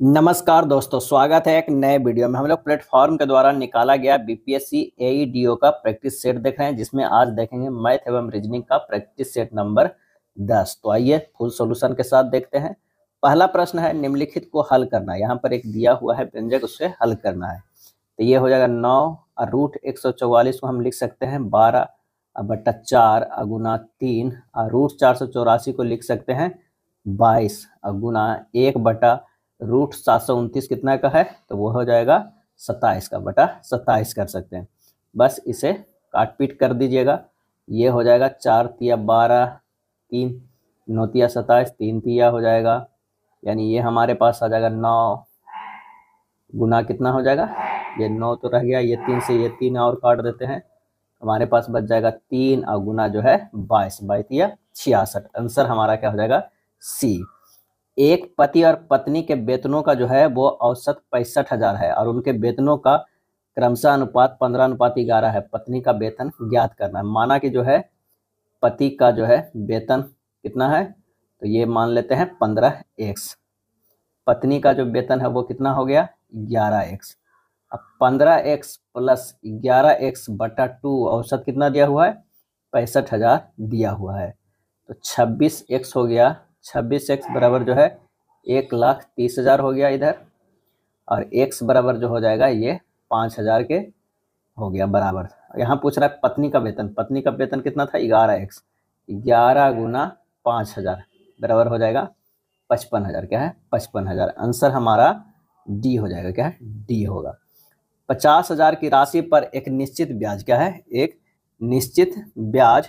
नमस्कार दोस्तों, स्वागत है एक नए वीडियो में। हम लोग प्लेटफॉर्म के द्वारा निकाला गया बीपीएससी एईडीओ का प्रैक्टिस सेट देख रहे हैं, जिसमें आज देखेंगे मैथ एवं रीजनिंग का प्रैक्टिस सेट नंबर 10। तो आइए फुल सॉल्यूशन के साथ देखते हैं। पहला प्रश्न है, निम्नलिखित को हल करना है। यहाँ पर एक दिया हुआ है व्यंजक, उससे हल करना है। तो ये हो जाएगा 9 और रूट 144 को हम लिख सकते हैं 12/4 गुना 3 और रूट 484 को लिख सकते हैं 22 गुना 1/√729 कितना का है, तो वो हो जाएगा 27 का बटा 27 कर सकते हैं। बस इसे काट पीट कर दीजिएगा। ये हो जाएगा 4 तिया 12, 3 9 तिया 27, 3 तिया हो जाएगा, यानी ये हमारे पास आ जाएगा 9 गुना कितना हो जाएगा, ये 9 तो रह गया, ये 3 से ये 3 और काट देते हैं, हमारे पास बच जाएगा 3 और गुना जो है 22, 22 तिया 66। आंसर हमारा क्या हो जाएगा, सी। एक पति और पत्नी के वेतनों का जो है वो औसत 65,000 है और उनके वेतनों का क्रमशः अनुपात 15:11 है। पत्नी का वेतन ज्ञात करना है। माना कि जो है पति का जो है वेतन कितना है, तो ये मान लेते हैं 15x। पत्नी का जो वेतन है वो कितना हो गया, 11x। अब 15x प्लस 11x बटा 2 औसत कितना दिया हुआ है, 65,000 दिया हुआ है, तो 26x हो गया। 26x बराबर जो है 1,30,000 हो गया इधर, और x बराबर जो हो जाएगा ये 5,000 के हो गया बराबर। यहाँ पूछ रहा है पत्नी का वेतन। पत्नी का वेतन कितना था, 11x। 11 गुना 5,000 बराबर हो जाएगा 55,000। क्या है, 55,000। आंसर हमारा डी हो जाएगा। क्या है, डी होगा। 50,000 की राशि पर एक निश्चित ब्याज, क्या है, एक निश्चित ब्याज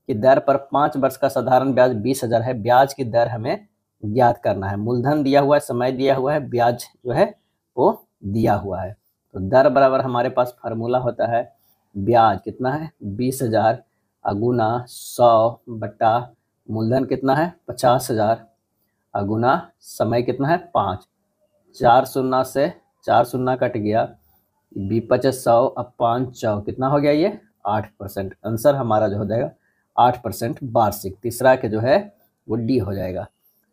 की दर पर 5 वर्ष का साधारण ब्याज 20,000 है। ब्याज की दर हमें ज्ञात करना है। मूलधन दिया हुआ है, समय दिया हुआ है, ब्याज जो है वो दिया हुआ है। तो दर बराबर हमारे पास फार्मूला होता है, ब्याज कितना है 20,000 गुना 100 बटा मूलधन कितना है 50,000 गुना समय कितना है 5। 4 शून्य से 4 शून्य कट गया, 20/100 अब 5 कितना हो गया, ये 8%। आंसर हमारा जो हो जाएगा 8% वार्षिक। तीसरा के जो है वो डी हो जाएगा।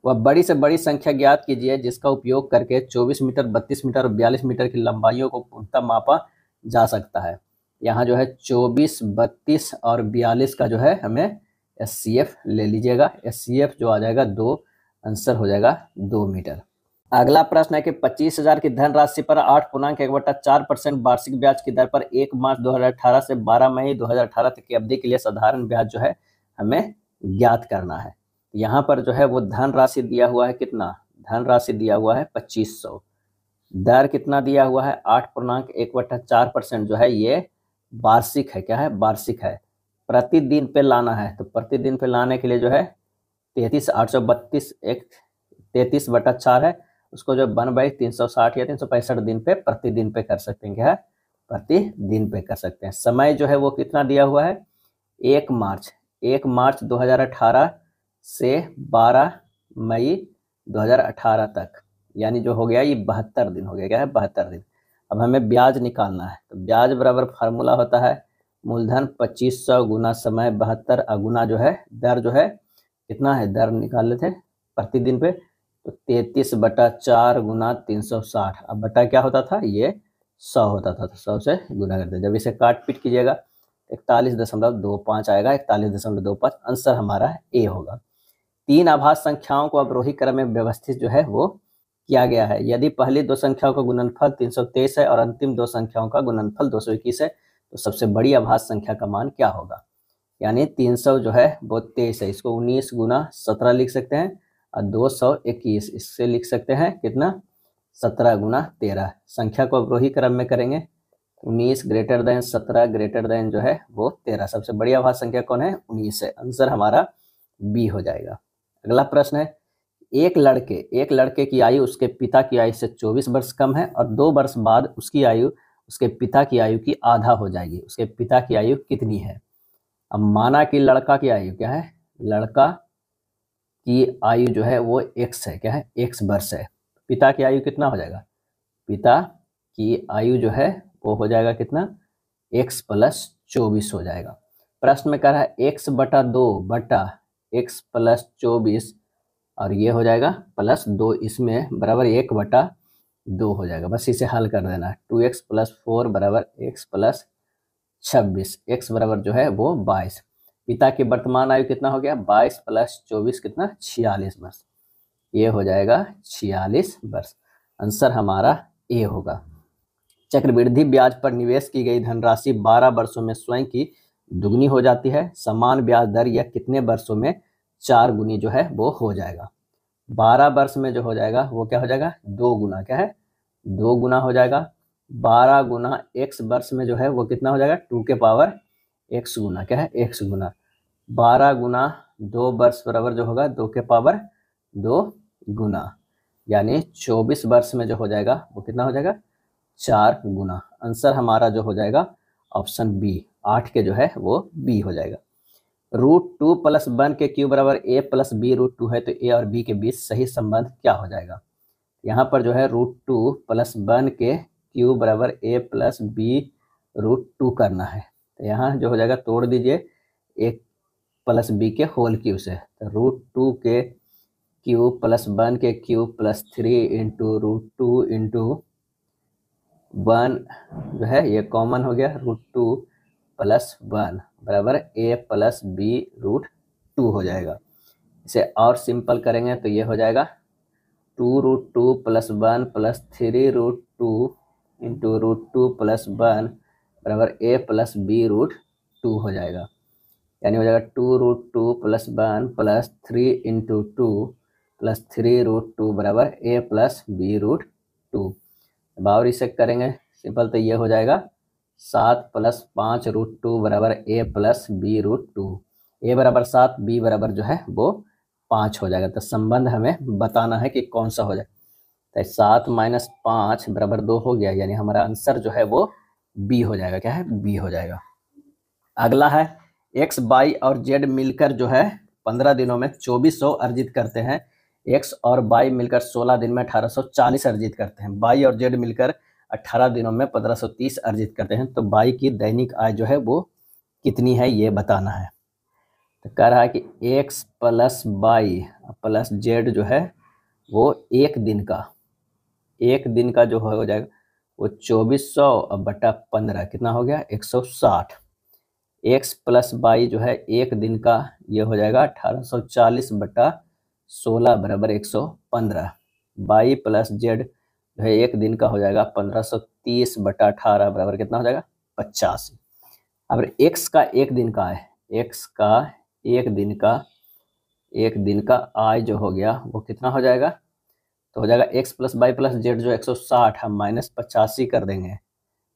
वह बड़ी से बड़ी संख्या ज्ञात कीजिए जिसका उपयोग करके 24 मीटर, 32 मीटर और 42 मीटर की लंबाइयों को पूर्णतः मापा जा सकता है। यहाँ जो है 24, 32 और 42 का जो है हमें SCF ले लीजिएगा। SCF जो आ जाएगा 2, आंसर हो जाएगा 2 मीटर। अगला प्रश्न है कि 25,000 की धनराशि पर 8.1/4% वार्षिक ब्याज की दर पर 1 मार्च 2018 से 12 मई 2018 तक की अवधि के लिए साधारण ब्याज जो है हमें ज्ञात करना है। यहाँ पर जो है वो धनराशि दिया हुआ है कितना, धनराशि दिया हुआ है 2500। दर कितना दिया हुआ है 8.1/4% जो है ये वार्षिक है। क्या है, वार्षिक है। प्रतिदिन पे लाना है, तो प्रतिदिन पे लाने के लिए जो है 33,832 एक 33/4 है, उसको जो 1/360 या 365 दिन पे प्रतिदिन पे कर सकते हैं। क्या है, प्रतिदिन पे कर सकते हैं। समय जो है वो कितना दिया हुआ है 1 मार्च 2018 से 12 मई 2018 तक, यानी जो हो गया ये 72 दिन हो गया। क्या है, 72 दिन। अब हमें ब्याज निकालना है, तो ब्याज बराबर फार्मूला होता है मूलधन 2500 गुना समय 72 गुना जो है दर जो है कितना है, दर निकाल लेते हैं प्रतिदिन पे, तो 33/4 गुना 360। अब बटा क्या होता था, ये 100 होता था, तो 100 से गुना करते। जब इसे काट पीट कीजिएगा 41.25 आएगा, 41.25। आंसर हमारा ए होगा। 3 आभाज्य संख्याओं को अवरोही क्रम में व्यवस्थित जो है वो किया गया है। यदि पहली 2 संख्याओं का गुणनफल 323 है और अंतिम 2 संख्याओं का गुणनफल 221 है, तो सबसे बड़ी आभाज्य संख्या का मान क्या होगा। यानी 300 जो है वो 23 है, इसको 19 गुना 17 लिख सकते हैं, और 221 इससे लिख सकते हैं कितना, 17 गुना 13। संख्या को अवरोही क्रम में करेंगे, 19 ग्रेटर देन 17 ग्रेटर देन जो है वो 13। सबसे बड़ी आभाज्य संख्या कौन है, 19 है। आंसर हमारा बी हो जाएगा। अगला प्रश्न है, एक लड़के की आयु उसके पिता की आयु से 24 वर्ष कम है और 2 वर्ष बाद उसकी आयु उसके पिता की आयु की आधा हो जाएगी। उसके पिता की आयु कितनी है। अब माना कि लड़का की आयु क्या है, लड़का की आयु जो है वो x है। क्या है, x वर्ष है। पिता की आयु कितना हो जाएगा, पिता की आयु जो है वो हो जाएगा कितना, x + 24 हो जाएगा। प्रश्न में कह रहा है x/2 बटा x + 24, और ये हो जाएगा +2, इसमें बराबर 1/2 2 हो जाएगा। बस इसे हल कर देना। 2x + 4 बराबर x + 26, x बराबर जो है वो 22। पिता की वर्तमान आयु कितना हो गया? 22 + 24 कितना? 46 वर्ष। ये हो जाएगा 46 वर्ष। आंसर हमारा ए होगा। चक्रवृद्धि ब्याज पर निवेश की गई धनराशि 12 वर्षों में स्वयं की दुगनी हो जाती है। समान ब्याज दर यह कितने वर्षों में 4 गुनी जो है वो हो जाएगा? 12 वर्ष में जो हो जाएगा वो क्या हो जाएगा? 2 गुना। क्या है? 2 गुना हो जाएगा। 12 गुना x वर्ष में जो है वो कितना हो जाएगा? 2 के पावर x गुना। क्या है? x गुना। 12 गुना 2 वर्ष बराबर जो होगा 2 के पावर 2 गुना, यानी 24 वर्ष में जो हो जाएगा वो कितना हो जाएगा? 4 गुना। आंसर हमारा जो हो जाएगा ऑप्शन बी, 8 के जो है वो बी हो जाएगा। √2 + 1 के क्यूब बराबर a + b √2 है, तो a और b के बीच सही संबंध क्या हो जाएगा? यहाँ पर जो है √2 + 1 के क्यूब बराबर a + b √2 करना है। तो यहाँ जो हो जाएगा तोड़ दीजिए a + b के होल क्यूब से। तो √2 के क्यूब + 1 के क्यूब + 3 × √2 × 1 जो है ये कॉमन हो गया। √2 + 1 बराबर a + b √2 हो जाएगा। इसे और सिंपल करेंगे तो ये हो जाएगा 2√2 + 1 + 3√2 × √2 + 1 बराबर a + b √2 हो जाएगा। यानी हो जाएगा 2√2 + 1 + 3 × 2 + 3√2 बराबर a + b √2। अब और इसे करेंगे सिंपल तो ये हो जाएगा 7 + 5 √2 बराबर a + b √2। a बराबर 7, b बराबर जो है वो 5 हो जाएगा। तो संबंध हमें बताना है कि कौन सा हो जाए। तो 7 - 5 बराबर 2 हो गया, यानी हमारा आंसर जो है वो बी हो जाएगा। क्या है? बी हो जाएगा। अगला है x, y और z मिलकर जो है 15 दिनों में 2400 अर्जित करते हैं। x और y मिलकर 16 दिन में 1840 अर्जित करते हैं। y और z मिलकर 18 दिनों में 1530 अर्जित करते हैं। तो y की दैनिक आय जो है वो कितनी है ये बताना है। तो कह रहा है कि x + y + z जो है वो एक दिन का जो हो जाएगा वो 2400 बटा 15 कितना हो गया? 160। x + y जो है एक दिन का ये हो जाएगा 1840 बटा 16 बराबर 115। y + z जो है एक दिन का हो जाएगा 1530 बटा 18 बराबर कितना हो जाएगा? 85। अब x का एक दिन का है, x का एक दिन का आय जो हो गया वो कितना हो जाएगा? तो हो जाएगा x + y + z जो 160 हम -85 कर देंगे।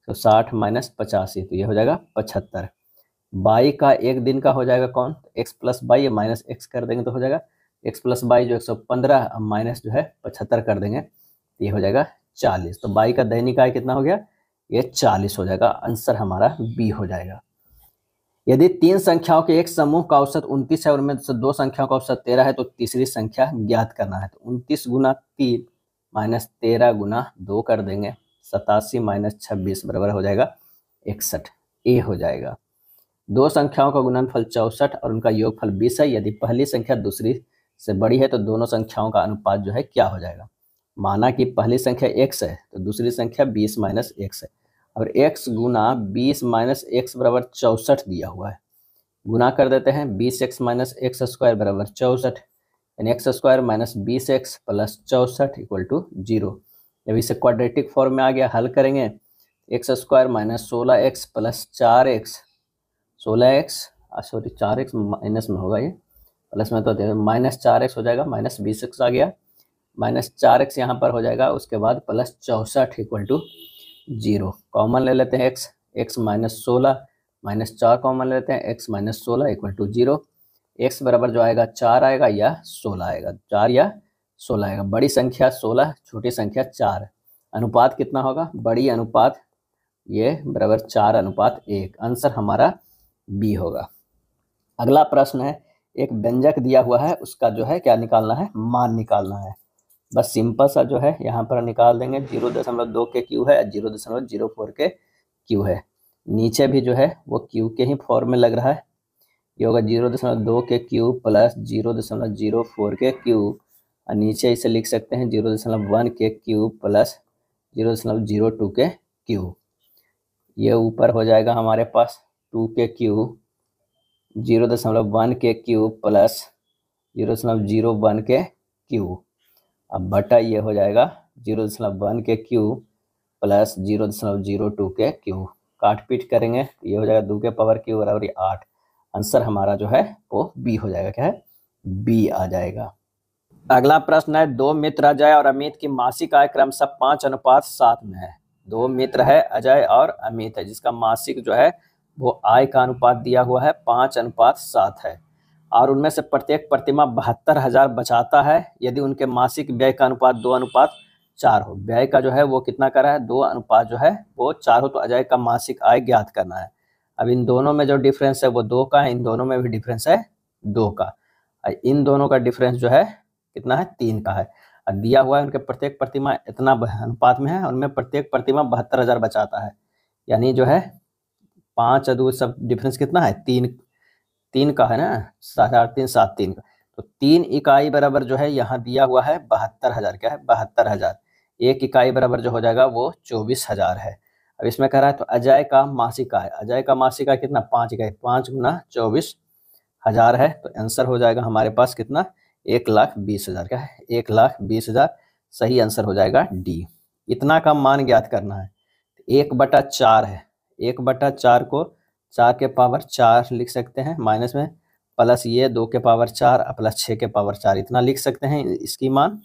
तो 60 - 85 तो ये हो जाएगा 75। y का एक दिन का हो जाएगा कौन? x + y माइनस x कर देंगे तो हो जाएगा x + y जो 115 माइनस जो है 75 कर देंगे तो ये हो जाएगा 40। तो y का दैनिक आय कितना हो गया? ये 40 हो जाएगा। आंसर हमारा बी हो जाएगा। यदि 3 संख्याओं के एक समूह का औसत 29 है और उनमें से 2 संख्याओं का औसत 13 है तो तीसरी संख्या ज्ञात करना है। तो 29 × 3 - 13 × 2 कर देंगे। 87 - 26 बराबर हो जाएगा 61। ए हो जाएगा। 2 संख्याओं का गुणनफल 64 और उनका योगफल 20 है। यदि पहली संख्या दूसरी से बड़ी है तो दोनों संख्याओं का अनुपात जो है क्या हो जाएगा? माना कि पहली संख्या x है तो दूसरी संख्या 20 - x है और x गुना 20 - x बराबर 64 दिया हुआ है। गुना कर देते हैं 20x - x² बराबर 64, यानी x² - 20x + 64 = 0। जब इसे क्वाड्रेटिक फॉर्म में आ गया हल करेंगे x² - 16x + 4x 16x sorry 4x minus में होगा, ये प्लस में तो -4x हो जाएगा, -20x आ गया, -4x यहाँ पर हो जाएगा। उसके बाद + 64 = 0। कॉमन ले लेते हैं x -16 -4 कॉमन ले लेते हैं, x - 16 = 0। x बराबर जो आएगा 4 आएगा या 16 आएगा, 4 या 16 आएगा। बड़ी संख्या 16, छोटी संख्या 4। अनुपात कितना होगा? बड़ी अनुपात ये बराबर 4:1। आंसर हमारा बी होगा। अगला प्रश्न है, एक व्यंजक दिया हुआ है, उसका जो है क्या निकालना है? मान निकालना है। बस सिंपल सा जो है यहाँ पर निकाल देंगे। 0.2 के क्यू है, 0.04 के क्यू है। नीचे भी जो है वो क्यू के ही फॉर्म में लग रहा है। ये होगा 0.2 के क्यू + 0.04 के क्यू और नीचे इसे लिख सकते हैं 0.1 के क्यू + 0.02 के क्यूब। ये ऊपर हो जाएगा हमारे पास 2 के क्यूब 0.1 के क्यूब प्लस 0.01 के क्यूब। अब बटा ये हो जाएगा 0.1 के क्यूब प्लस 0.02 के क्यूब। काट पीट करेंगे तो ये हो जाएगा 2 के पावर क्यूब बराबर 8। आंसर हमारा जो है वो बी हो जाएगा। क्या है? बी आ जाएगा। अगला प्रश्न है, दो मित्र अजय और अमित की मासिक आय क्रमशः 5:7 में है। दो मित्र है अजय और अमित है जिसका मासिक जो है वो आय का अनुपात दिया हुआ है 5:7 है और उनमें से प्रत्येक प्रतिमाह 72,000 बचाता है यदि उनके मासिक व्यय का अनुपात 2:4 हो। व्यय का जो है वो कितना कर रहा है? 2 अनुपात जो है वो 4 हो। तो अजय का मासिक आय ज्ञात करना है। अब इन दोनों में जो डिफरेंस है वो 2 का है, इन दोनों में भी डिफरेंस है 2 का। इन दोनों का डिफरेंस जो है कितना है? 3 का है। और दिया हुआ है उनके प्रत्येक प्रतिमा इतना अनुपात में है, उनमें प्रत्येक प्रतिमा 72,000 बचाता है। यानी जो है 5 और 2 सब डिफरेंस कितना है? 3 का है ना। 3.5 7 3 का। तो 3 इकाई बराबर जो है यहाँ दिया हुआ है 72,000। क्या है? 72,000। 1 इकाई बराबर जो हो जाएगा वो 24,000 है। अब इसमें कह रहा है तो अजय का मासिक आय, अजय का मासिक आय कितना? 5 इकाई। 5 गुना 24,000 है। तो आंसर हो जाएगा हमारे पास कितना? 1,20,000। क्या है? 1,20,000। सही आंसर हो जाएगा डी। इतना का मान ज्ञात करना है। 1/4 है। 1/4 को 4 के पावर 4 लिख सकते हैं माइनस में, प्लस ये 2 के पावर 4 प्लस 6 के पावर 4 इतना लिख सकते हैं इसकी मान।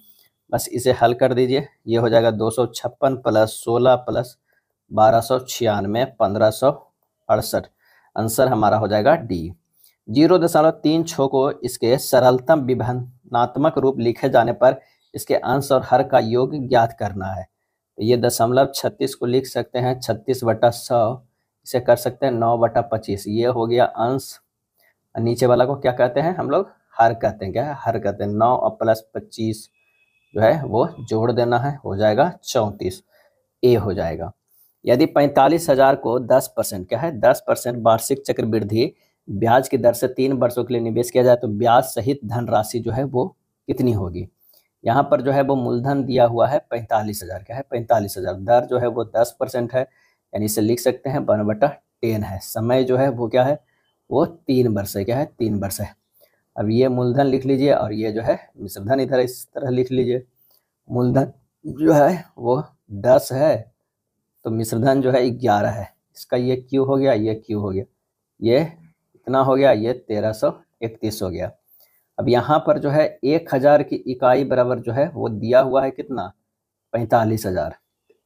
बस इसे हल कर दीजिए। ये हो जाएगा 256 प्लस 16 प्लस 1296 1568। आंसर हमारा हो जाएगा डी। 0.36 को इसके सरलतम विभेदनात्मक रूप लिखे जाने पर इसके अंश और हर का योग ज्ञात करना है। तो ये 36 को लिख सकते हैं 36/100। इसे कर सकते हैं 9/25। ये हो गया अंश। नीचे वाला को क्या कहते हैं हम लोग? हर कहते हैं। क्या है? हर कहते हैं। 9 और प्लस 25 जो है वो जोड़ देना है, हो जाएगा 34। ए हो जाएगा। यदि 45,000 को 10%, क्या है? 10% वार्षिक चक्रवृद्धि ब्याज की दर से 3 वर्षों के लिए निवेश किया जाए तो ब्याज सहित धनराशि जो है वो कितनी होगी? यहाँ पर जो है वो मूलधन दिया हुआ है 45,000। क्या है? 45,000। दर जो है वो 10% है, यानी इसे लिख सकते हैं 1/10 है। समय जो है वो क्या है? वो 3 वर्ष है। क्या है? 3 वर्ष है। अब ये मूलधन लिख लीजिए और ये जो है मिश्रधन इधर इस तरह लिख लीजिए। मूलधन जो है वो 10 है तो मिश्रधन जो है 11 है। इसका ये क्यू हो गया, ये क्यू हो गया, ये कितना हो गया? ये 1331 हो गया। अब यहाँ पर जो है 1,000 की इकाई बराबर जो है वो दिया हुआ है कितना? 45,000।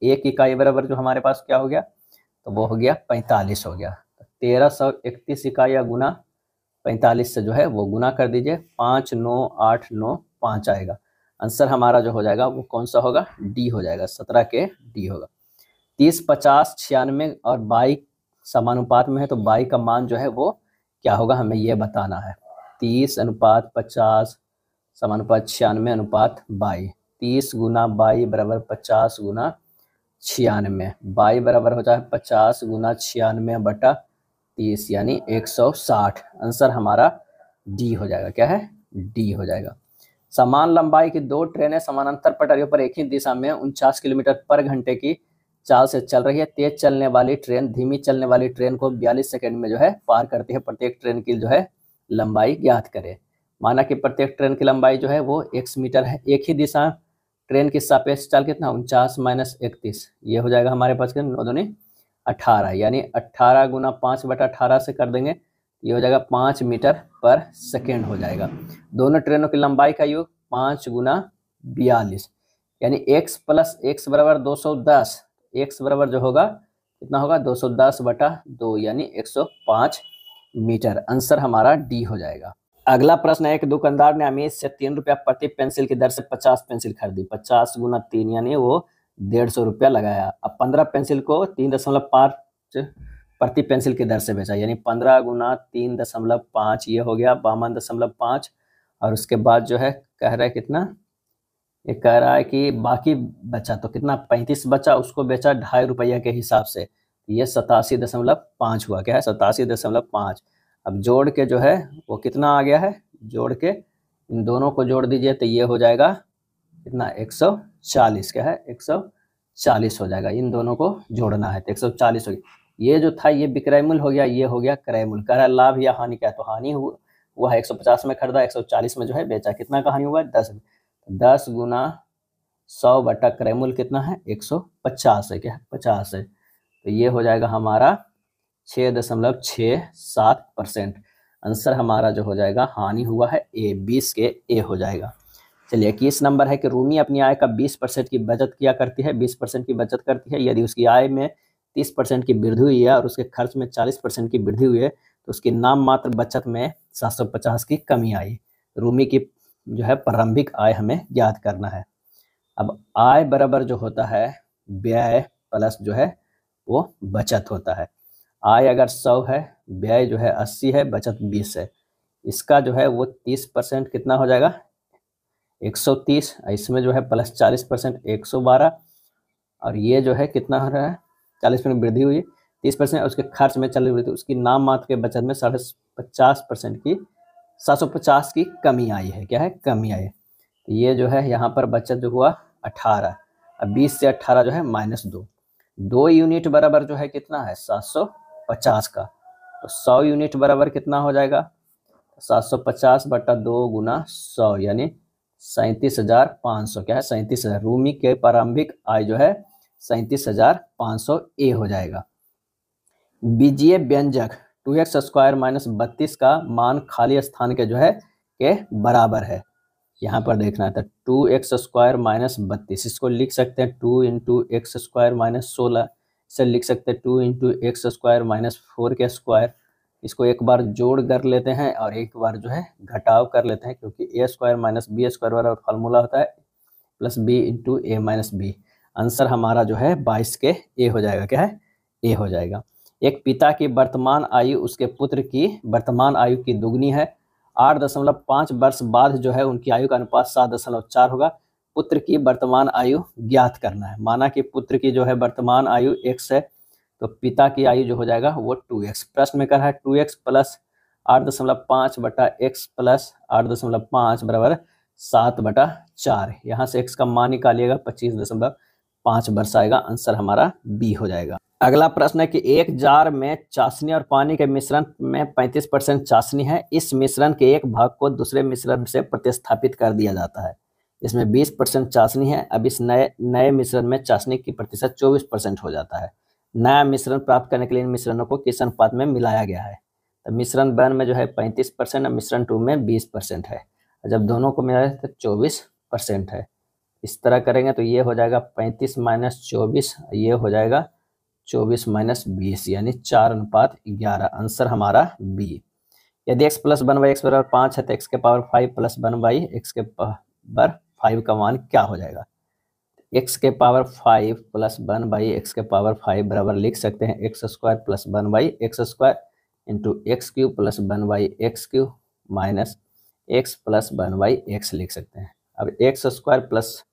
1 इकाई बराबर जो हमारे पास क्या हो गया? तो वो हो गया 45 हो गया। 1331 इकाइयाँ गुना 45 से जो है वो गुना कर दीजिए। 59895 आएगा। आंसर हमारा जो हो जाएगा वो कौन सा होगा? डी हो जाएगा। 17 के डी होगा। 30 50 96 और 22 समानुपात में है तो 22 का मान जो है वो क्या होगा हमें ये बताना है। 30:50 समानुपात 96:22। 30 गुना 22 बराबर 50 गुना 96। 22 बराबर हो जाए 50 गुना 96/30 यानी 160। आंसर हमारा डी हो जाएगा। क्या है? डी हो जाएगा। समान लंबाई की 2 ट्रेनें समानांतर पटरियों पर एक ही दिशा में 49 किलोमीटर पर घंटे की चाल से चल रही है। तेज चलने वाली ट्रेन धीमी चलने वाली ट्रेन को 42 सेकंड में जो है पार करती है। प्रत्येक ट्रेन की जो है लंबाई ज्ञात करें। माना कि प्रत्येक ट्रेन की लंबाई जो है वो x मीटर है। एक ही दिशा ट्रेन की सापेक्ष चाल कितना? 49 माइनस 31। ये हो जाएगा हमारे पास 9 दूनी 18 यानी 18 गुना 5/18 से कर देंगे। ये हो जाएगा 5 मीटर पर सेकेंड हो जाएगा। दोनों ट्रेनों की लंबाई का योग 5 गुना 42 यानी x प्लस x बराबर 210। x बराबर जो होगा कितना होगा? 210/2 यानी 105 मीटर। आंसर हमारा डी हो जाएगा। अगला प्रश्न है, एक दुकानदार ने अमित से 3 रुपया प्रति पेंसिल की दर से 50 पेंसिल खरीदी। 50 गुना 3 यानी वो 150 रुपया लगाया। अब 15 पेंसिल को 3.5 प्रति पेंसिल की दर से बेचा, यानी 15 गुना 3.5 ये हो गया 52.5। और उसके बाद जो है कह रहा है कितना? ये कह रहा है कि बाकी बचा तो कितना? 35 बचा, उसको बेचा 2.5 रुपया के हिसाब से। ये 87.5 हुआ। क्या है? 87.5। अब जोड़ के जो है वो कितना आ गया है? जोड़ के इन दोनों को जोड़ दीजिए तो ये हो जाएगा कितना? 140। क्या है? 140। 140 हो जाएगा। इन दोनों को जोड़ना है तो 140 हो गया। ये जो था ये विक्रय मूल्य हो गया, ये हो गया क्रय मूल्य। कह रहा है लाभ या हानि क्या है, तो हानि हुआ है 150 में खरीदा, 140 में जो है बेचा। कितना का हानि हुआ, 10। 10 गुना 100 बटा क्रय मूल्य कितना है, 150 है। क्या है, 50 है। तो ये हो जाएगा हमारा 6.67%। आंसर हमारा जो हो जाएगा हानि हुआ है ए, 20 के ए हो जाएगा। चलिए 21 नंबर है कि रूमी अपनी आय का 20% की बचत किया करती है, 20% की बचत करती है। यदि उसकी आय में 30% की वृद्धि हुई है और उसके खर्च में 40% की वृद्धि हुई है तो उसकी नाम मात्र बचत में 750 की कमी आई। रूमी की जो है प्रारंभिक आय हमें ज्ञात करना है। अब आय बराबर जो होता है व्यय प्लस जो है वो बचत होता है। आय अगर 100 है, व्यय जो है 80 है, बचत 20 है। इसका जो है वो 30% कितना हो जाएगा, 130। इसमें जो है प्लस 40% 112। और ये जो है कितना हो रहा है, 40% वृद्धि हुई, 30% उसके खर्च में चल रही थी, उसकी नाम मात्र के बचत में 50% की 750 की कमी आई है। क्या है, कमी आई है। तो ये जो है यहाँ पर बचत जो हुआ 18। अब 20 से 18 जो है -2। 2 यूनिट बराबर जो है कितना है, 750 का। तो 100 यूनिट बराबर कितना हो जाएगा, 750 बटा 2 गुना 100 यानी 37,500। क्या है, 37,000। रूमी के प्रारंभिक आय जो है 37,500 ए हो जाएगा। बीजीय व्यंजक 2x² - 32 का मान खाली स्थान के जो है के बराबर है। यहाँ पर देखना था 2x² - 32, इसको लिख सकते हैं 2 × x² - 16। इसे लिख सकते हैं 2 × x² - 4 के स्क्वायर। इसको एक बार जोड़ कर लेते हैं और एक बार जो है घटाव कर लेते हैं, क्योंकि a² - b² वाला फार्मूला होता है plus b × a - b। Answer हमारा जो है 22 के ए हो जाएगा। क्या है, ए हो जाएगा। एक पिता की वर्तमान आयु उसके पुत्र की वर्तमान आयु की दुगनी है। 8.5 वर्ष बाद जो है उनकी आयु का अनुपात 7.4 होगा। पुत्र की वर्तमान आयु ज्ञात करना है। माना कि पुत्र की जो है वर्तमान आयु x है, तो पिता की आयु जो हो जाएगा वो 2x। प्रश्न में कह रहा है 2x प्लस 8.5 बटा x प्लस 8.5 बराबर 7/4। यहाँ से x का मान निकालिएगा 25.5 वर्ष आएगा। आंसर हमारा बी हो जाएगा। अगला प्रश्न है कि एक जार में चाशनी और पानी के मिश्रण में 35% चाशनी है। इस मिश्रण के एक भाग को दूसरे मिश्रण से प्रतिस्थापित कर दिया जाता है। इसमें 20% चाशनी है। अब इस नए मिश्रण में चाशनी की प्रतिशत 24% हो जाता है। नया मिश्रण प्राप्त करने के लिए इन मिश्रणों को किस अनुपात में मिलाया गया है। तो मिश्रण 1 में जो है 35% और मिश्रण 2 में 20% है। जब दोनों को मिलाया तो 24% है। इस तरह करेंगे तो ये हो जाएगा 35 - 24, ये हो जाएगा 24 - 20 यानी 4:11। आंसर हमारा बी। यदि x + 1/x बराबर 5 है तो x के पावर 5 + 1/x के पावर 5 का मान क्या हो जाएगा। x के पावर 5 + 1/x के पावर 5 बराबर लिख सकते हैं x² + 1/x² into x³ + 1/x³ minus x + 1/x लिख सकते हैं। अब x² +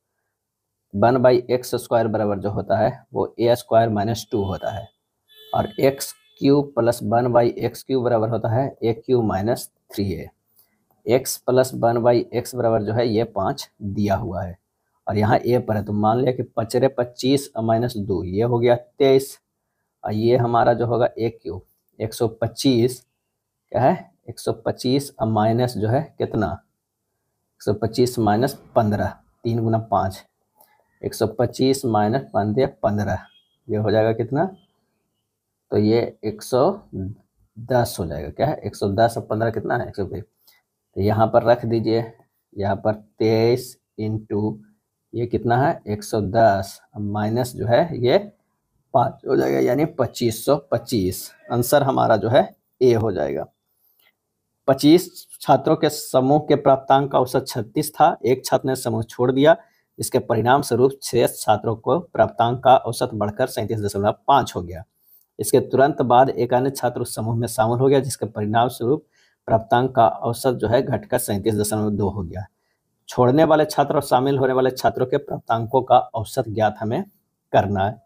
1/x² बराबर जो होता है वो a² - 2 होता है, और x³ + 1/x³ बराबर होता है a³ - 3a। x + 1/x बराबर जो है ये 5 दिया हुआ है और यहाँ a पर है, तो मान लिया कि 5 × 25 - 2 ये हो गया 23, और ये हमारा जो होगा a³ 125। क्या है, 125 माइनस जो है कितना, 125 - 15, 3 × 5, 125 - 15 ये हो जाएगा कितना, तो ये 110 हो जाएगा। क्या है, 110 और 15 कितना है, 120। तो यहाँ पर रख दीजिए, यहाँ पर 23 इंटू ये कितना है 110 माइनस जो है ये 5 हो जाएगा, यानी 2525। आंसर हमारा जो है ए हो जाएगा। 25 छात्रों के समूह के प्राप्तांक का औसत 36 था। एक छात्र ने समूह छोड़ दिया। इसके परिणाम स्वरूप 6 छात्रों को प्राप्तांक का औसत बढ़कर 37.5 हो गया। इसके तुरंत बाद एक अन्य छात्र उस समूह में शामिल हो गया, जिसके परिणाम स्वरूप प्राप्तांक का औसत जो है घटकर 37.2 हो गया। छोड़ने वाले छात्र और शामिल होने वाले छात्रों के प्राप्तांकों का औसत ज्ञात हमें करना है।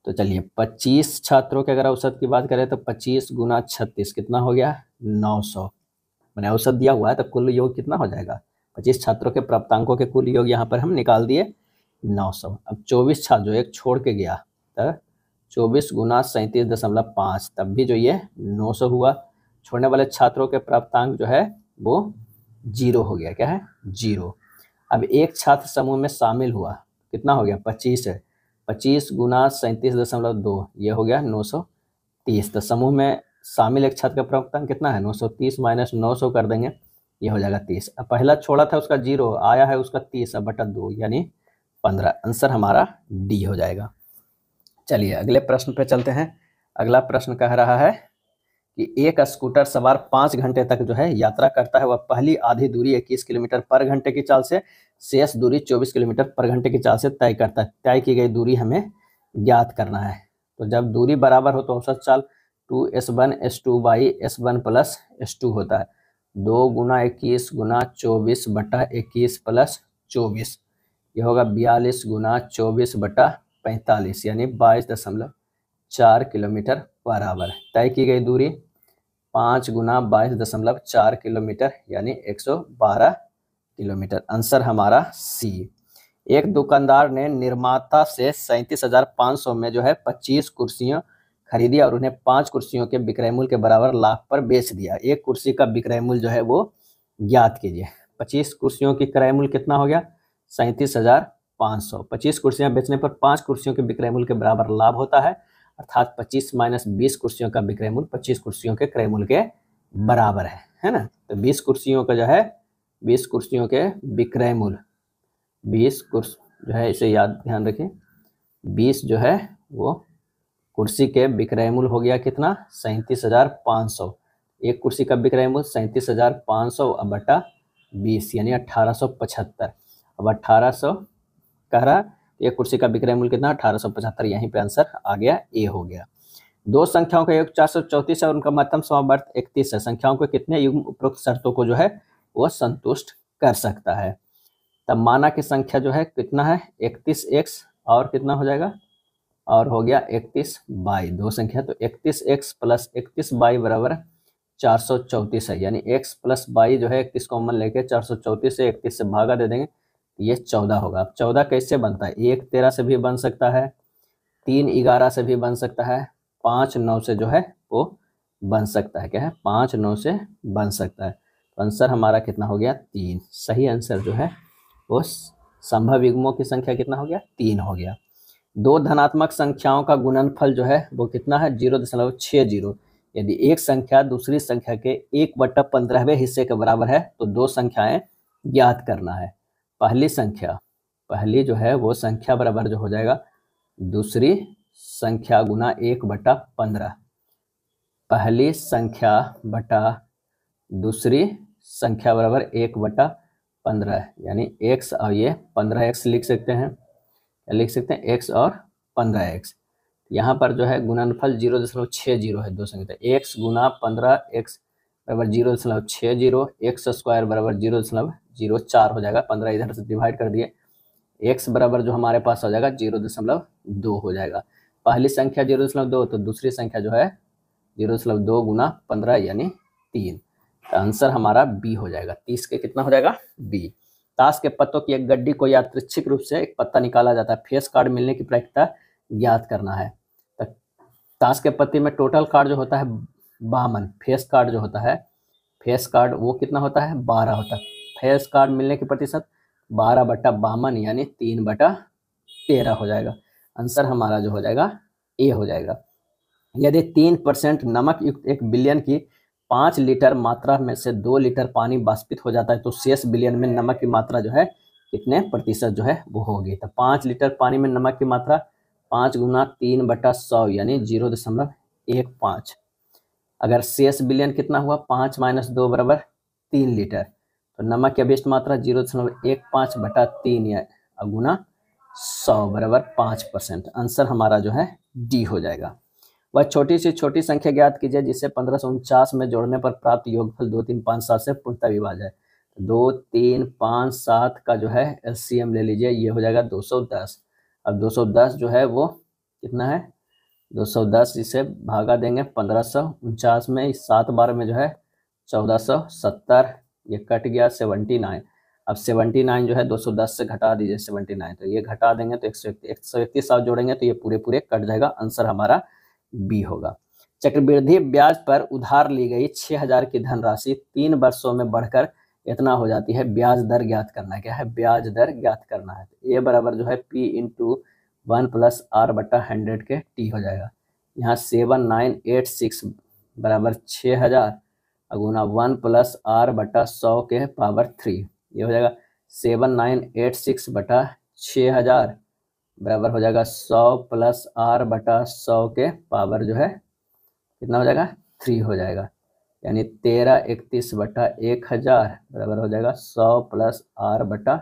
तो चलिए 25 छात्रों के अगर औसत की बात करें तो 25 × 36 कितना हो गया, 900। मैंने औसत दिया हुआ है तो कुल योग कितना हो जाएगा, 25 छात्रों के प्राप्तांकों के कुल योग यहाँ पर हम निकाल दिए। 900। अब 24 छात्र जो एक छोड़ के गया, तो 24 गुना 37.5, तब भी जो ये 900 हुआ। छोड़ने वाले छात्रों के प्राप्तांक जो है वो 0 हो गया। क्या है? 0। अब एक छात्र समूह में शामिल हुआ, कितना हो गया? 25 है। 25 गुना 37.2, ये हो गया 930। तो समूह में शामिल एक छात्र का प्राप्तांक कितना है? 930 माइनस 900 कर देंगे, ये हो जाएगा 30। अब पहला छोड़ा था उसका 0, आया है उसका 30, अब बटा 2 यानी 15। आंसर हमारा डी हो जाएगा। चलिए अगले प्रश्न पे चलते हैं। अगला प्रश्न कह रहा है कि एक स्कूटर सवार 5 घंटे तक जो है यात्रा करता है। वह पहली आधी दूरी 21 किलोमीटर पर घंटे की चाल से, शेष दूरी 24 किलोमीटर पर घंटे की चाल से तय करता है। तय की गई दूरी हमें ज्ञात करना है। तो जब दूरी बराबर हो तो औसत चाल 2s1 s2 by s1 plus s2 होता है। 2 गुना 21 गुना 24 बटा 21 प्लस 24, ये होगा 42 गुना 24 बटा 45 यानी 22.4 किलोमीटर पर आवर। तय की गई दूरी 5 गुना 22.4 किलोमीटर यानी 112 किलोमीटर। आंसर हमारा सी। एक दुकानदार ने निर्माता से 37,500 में जो है 25 कुर्सियां खरीदी और उन्हें 5 कुर्सियों के विक्रय मूल्य के बराबर लाभ पर बेच दिया। एक कुर्सी का विक्रय मूल्य जो है वो ज्ञात कीजिए। 25 कुर्सियों की क्रय मूल्य कितना हो गया? 37,500। 25 कुर्सियां बेचने पर 5 कुर्सियों के विक्रय मूल्य के बराबर लाभ होता है, अर्थात 25 माइनस 20 कुर्सियों का विक्रय मूल्य 25 कुर्सियों के क्रय मूल्य के बराबर है ना। तो 20 कुर्सियों का जो है 20 कुर्सियों के विक्रय मूल्य 20 कुर्सी जो है, इसे याद ध्यान रखें, 20 जो है वो कुर्सी के विक्रय मूल्य हो गया कितना? 37,500। एक कुर्सी का विक्रय मूल्य 37,500 अब बटा 20 यानी 1875। अब 1800 कह रहा, एक कुर्सी का विक्रय मूल्य कितना? 1875। यहीं पे आंसर आ गया, ए हो गया। दो संख्याओं का योग 434 है और उनका महत्तम समावर्त 31 है। संख्याओं के कितने युग्म उपरोक्त शर्तों को जो है वो संतुष्ट कर सकता है? तब माना की संख्या जो है कितना है? 31x और कितना हो जाएगा? और हो गया 31y। दो संख्या, तो 31x प्लस 31y बराबर 434 है। यानी x प्लस y जो है 31 कॉमन लेके 434 से 31 से भागा दे देंगे, ये 14 होगा। अब 14 कैसे बनता है? 1 13 से भी बन सकता है, 3 11 से भी बन सकता है, 5 9 से जो है वो बन सकता है। क्या है? 5 9 से बन सकता है। तो आंसर हमारा कितना हो गया? 3। सही आंसर जो है वो संभव युग्मों की संख्या कितना हो गया? 3 हो गया। दो धनात्मक संख्याओं का गुणनफल जो है वो कितना है? 0.60। यदि एक संख्या दूसरी संख्या के 1/15वें हिस्से के बराबर है तो दो संख्याएं ज्ञात करना है। पहली संख्या, पहली जो है वो संख्या बराबर जो हो जाएगा दूसरी संख्या गुना 1/15। पहली संख्या बटा दूसरी संख्या बराबर 1/15 यानी x और ये 15x लिख सकते हैं। लिख सकते हैं x और 15x। यहाँ पर जो है गुणनफल 0.60 है। दो संख्या x गुना 15x बराबर 0.60, एक्स स्क्वायर बराबर 0.04 हो जाएगा। 15 इधर से डिवाइड कर दिए, x बराबर जो हमारे पास हो जाएगा 0.2 हो जाएगा। पहली संख्या 0.2 तो दूसरी संख्या जो है 0.2 गुना 15 यानी 3। तो आंसर हमारा बी हो जाएगा। 30 के कितना हो जाएगा? बी। ताश के पत्तों की एक गड्डी को यादृच्छिक रूप से एक पत्ता निकाला जाता है। फेस कार्ड मिलने की प्रायिकता ज्ञात करना है। तो ताश के पत्ते में टोटल कार्ड जो होता है 52, फेस कार्ड जो होता है, फेस कार्ड वो कितना होता है? 12 होता है। फेस कार्ड मिलने की प्रतिशत 12/52 यानी 3/13 हो जाएगा। आंसर हमारा जो हो जाएगा ए हो जाएगा। यदि 3% नमक युक्त 1 बिलियन की 5 लीटर मात्रा में से 2 लीटर पानी वाष्पित हो जाता है तो शेष बिलियन में नमक की मात्रा जो है कितने प्रतिशत जो है वो होगी? तो 5 लीटर पानी में नमक की मात्रा 5 गुना 3/100 यानी 0.15। अगर शेष बिलियन कितना हुआ? 5 माइनस 2 बराबर 3 लीटर। तो नमक की अभिष्ट मात्रा 0.15/3 या गुना 100 बराबर 5%। आंसर हमारा जो है डी हो जाएगा। वह छोटी से छोटी संख्या ज्ञात कीजिए जिसे 1549 में जोड़ने पर प्राप्त योगफल 2 3 5 7 से पूर्णतः विभाज्य है। 2 3 5 7 का जो है एलसीएम ले लीजिए, ये हो जाएगा 210। अब 210 जो है वो कितना है? 210 इसे भागा देंगे 1549 में, 7 बार में जो है 1470, ये कट गया 79। अब 79 जो है 210 से घटा दीजिए 79, तो ये घटा देंगे तो 131 साथ जोड़ेंगे तो ये पूरे पूरे कट जाएगा। आंसर हमारा बी होगा। चक्रवृद्धि ब्याज पर उधार ली गई 6000 की धनराशि 3 वर्षों में बढ़कर इतना हो जाती है। ब्याज दर ज्ञात करना है। क्या है? ब्याज दर ज्ञात करना है। ए बराबर जो है P इंटू 1 प्लस R बटा 100 के T हो जाएगा। यहाँ 7986 बराबर 6000 गुना 1 प्लस R बटा 100 के पावर 3, ये हो जाएगा 7986 बटा 6000 बराबर हो जाएगा 100 प्लस R बटा 100 के पावर जो है कितना हो जाएगा 3 हो जाएगा, यानी 1331 बटा 1000 बराबर हो जाएगा 100 प्लस R बटा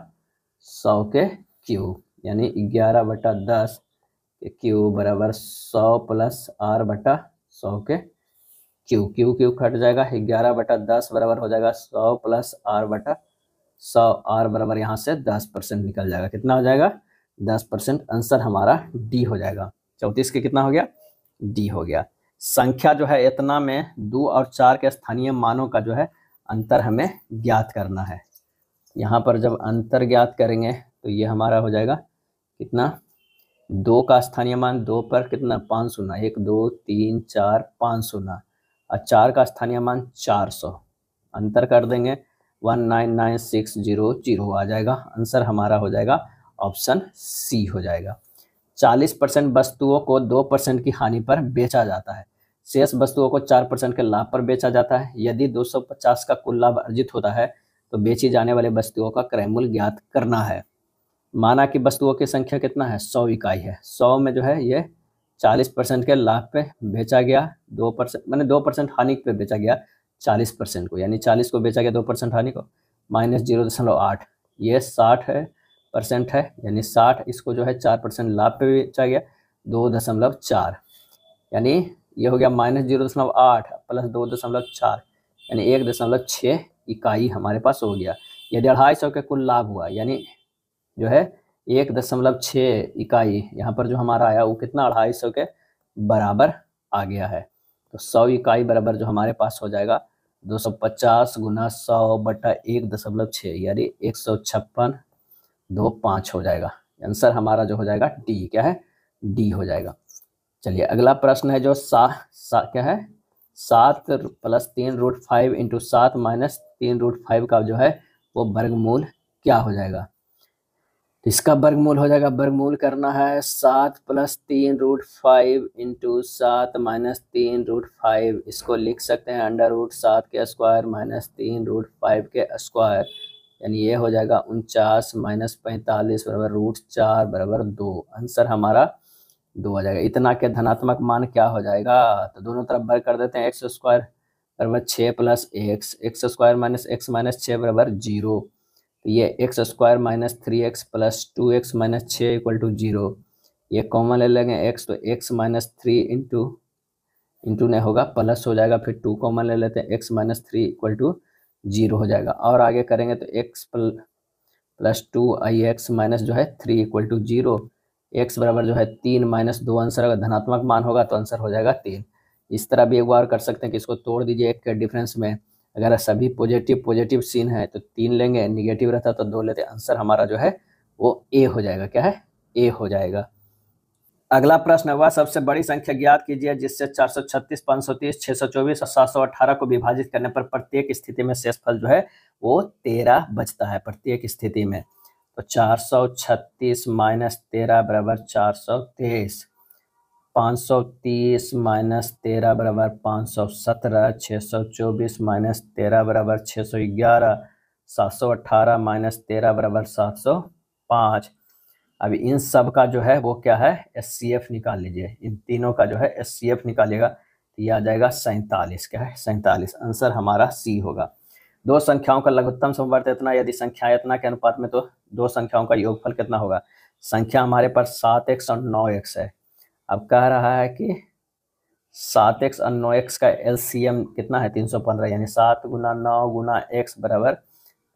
100 के क्यूब, यानी 11 बटा 10 के क्यूब बराबर 100 प्लस R बटा 100 के क्यूब। क्यूब क्यूब कट जाएगा, 11 बटा 10 बराबर हो जाएगा 100 प्लस R बटा 100। R बराबर यहाँ से 10% निकल जाएगा। कितना हो जाएगा? 10%। आंसर हमारा डी हो जाएगा। 34 के कितना हो गया? डी हो गया। संख्या जो है इतना में 2 और 4 के स्थानीय मानों का जो है अंतर हमें ज्ञात करना है। यहाँ पर जब अंतर ज्ञात करेंगे तो ये हमारा हो जाएगा कितना? 2 का स्थानीय मान 2 पर कितना 5 शून्य, 1 2 3 4 5 शून्य, और 4 का स्थानीय मान 400, अंतर कर देंगे 199600 आ जाएगा। आंसर हमारा हो जाएगा ऑप्शन सी हो जाएगा। 40% वस्तुओं को 2% की हानि पर बेचा जाता है, शेष वस्तुओं को 4% के लाभ पर बेचा जाता है। यदि 250 का कुल लाभ अर्जित होता है तो बेची जाने वाली वस्तुओं का क्रय मूल्य ज्ञात करना है। माना कि वस्तुओं की संख्या कितना है? 100 इकाई है। 100 में जो है ये 40% के लाभ पे बेचा गया, 2% मैंने 2% हानि पे बेचा गया 40% को, यानी 40 को बेचा गया 2% हानि को, माइनस 0.8, ये 60 है परसेंट है, यानी 60, इसको जो है 4% लाभ पे बेचा गया 2.4, यानी ये हो गया माइनस 0.8 प्लस 2.4, यानी 1.6 इकाई हमारे पास हो गया। यदि 250 का कुल लाभ हुआ, यानी जो है 1.6 इकाई यहाँ पर जो हमारा आया वो कितना 250 के बराबर आ गया है। तो 100 इकाई बराबर जो हमारे पास हो जाएगा 250 गुना 100 बटा 1.6, यानी 156.25 हो जाएगा। आंसर हमारा जो हो जाएगा डी, क्या है? डी हो जाएगा। चलिए अगला प्रश्न है जो क्या है 7 प्लस 3√5 इंटू 7 माइनस 3√5 का जो है वो वर्गमूल क्या हो जाएगा? इसका वर्गमूल हो जाएगा, वर्गमूल करना है 7 प्लस 3√5 इंटू 7 माइनस 3√5, इसको लिख सकते हैं √7 के स्क्वायर माइनस 3√5 के स्क्वायर, यानी ये हो जाएगा 49 माइनस 45 बराबर √4 बराबर 2। आंसर हमारा 2 आ जाएगा। इतना के धनात्मक मान क्या हो जाएगा? तो दोनों तरफ वर्ग कर देते हैं, एक्स स्क्वायर बराबर 6 plus X square minus X minus 6 बराबर 0, तो ये X square minus 3x plus 2x minus 6 equal to 0, ये कॉमन ले लेंगे x, तो x माइनस 3 इंटू ने होगा प्लस हो जाएगा, फिर 2 कॉमन ले लेते हैं, x माइनस 3 इक्वल टू 0 हो जाएगा। और आगे करेंगे तो x प्लस 2ix माइनस जो है 3 इक्वल टू 0, x बराबर जो है 3 माइनस 2, आंसर अगर धनात्मक मान होगा तो आंसर हो जाएगा 3। इस तरह भी एक बार कर सकते हैं कि इसको तोड़ दीजिए एक के डिफरेंस में, अगर सभी पॉजिटिव सीन है तो 3 लेंगे, निगेटिव रहता तो 2 लेते। आंसर हमारा जो है वो ए हो जाएगा। क्या है? ए हो जाएगा। अगला प्रश्न हुआ सबसे बड़ी संख्या ज्ञात कीजिए जिससे 436, 530, 624 और 718 को विभाजित करने पर प्रत्येक स्थिति में शेषफल जो है वो 13 बचता है प्रत्येक स्थिति में। तो 436 माइनस 13 बराबर 423, 530 माइनस 13 बराबर 517, 624 माइनस 13 बराबर 611, 718 माइनस 13 बराबर 705। अब इन सब का जो है वो क्या है? एचसीएफ निकाल लीजिए। इन तीनों का जो है एचसीएफ निकालिएगा तो ये आ जाएगा 47। क्या है? 47। आंसर हमारा सी होगा। दो संख्याओं का लघुत्तम समवर्त इतना, यदि संख्या इतना के अनुपात में तो दो संख्याओं का योगफल कितना होगा? संख्या हमारे पास 7x और 9x है। अब कह रहा है कि 7x और 9x का एलसीएम कितना है? 315, यानी 7 गुना 9 गुना x बराबर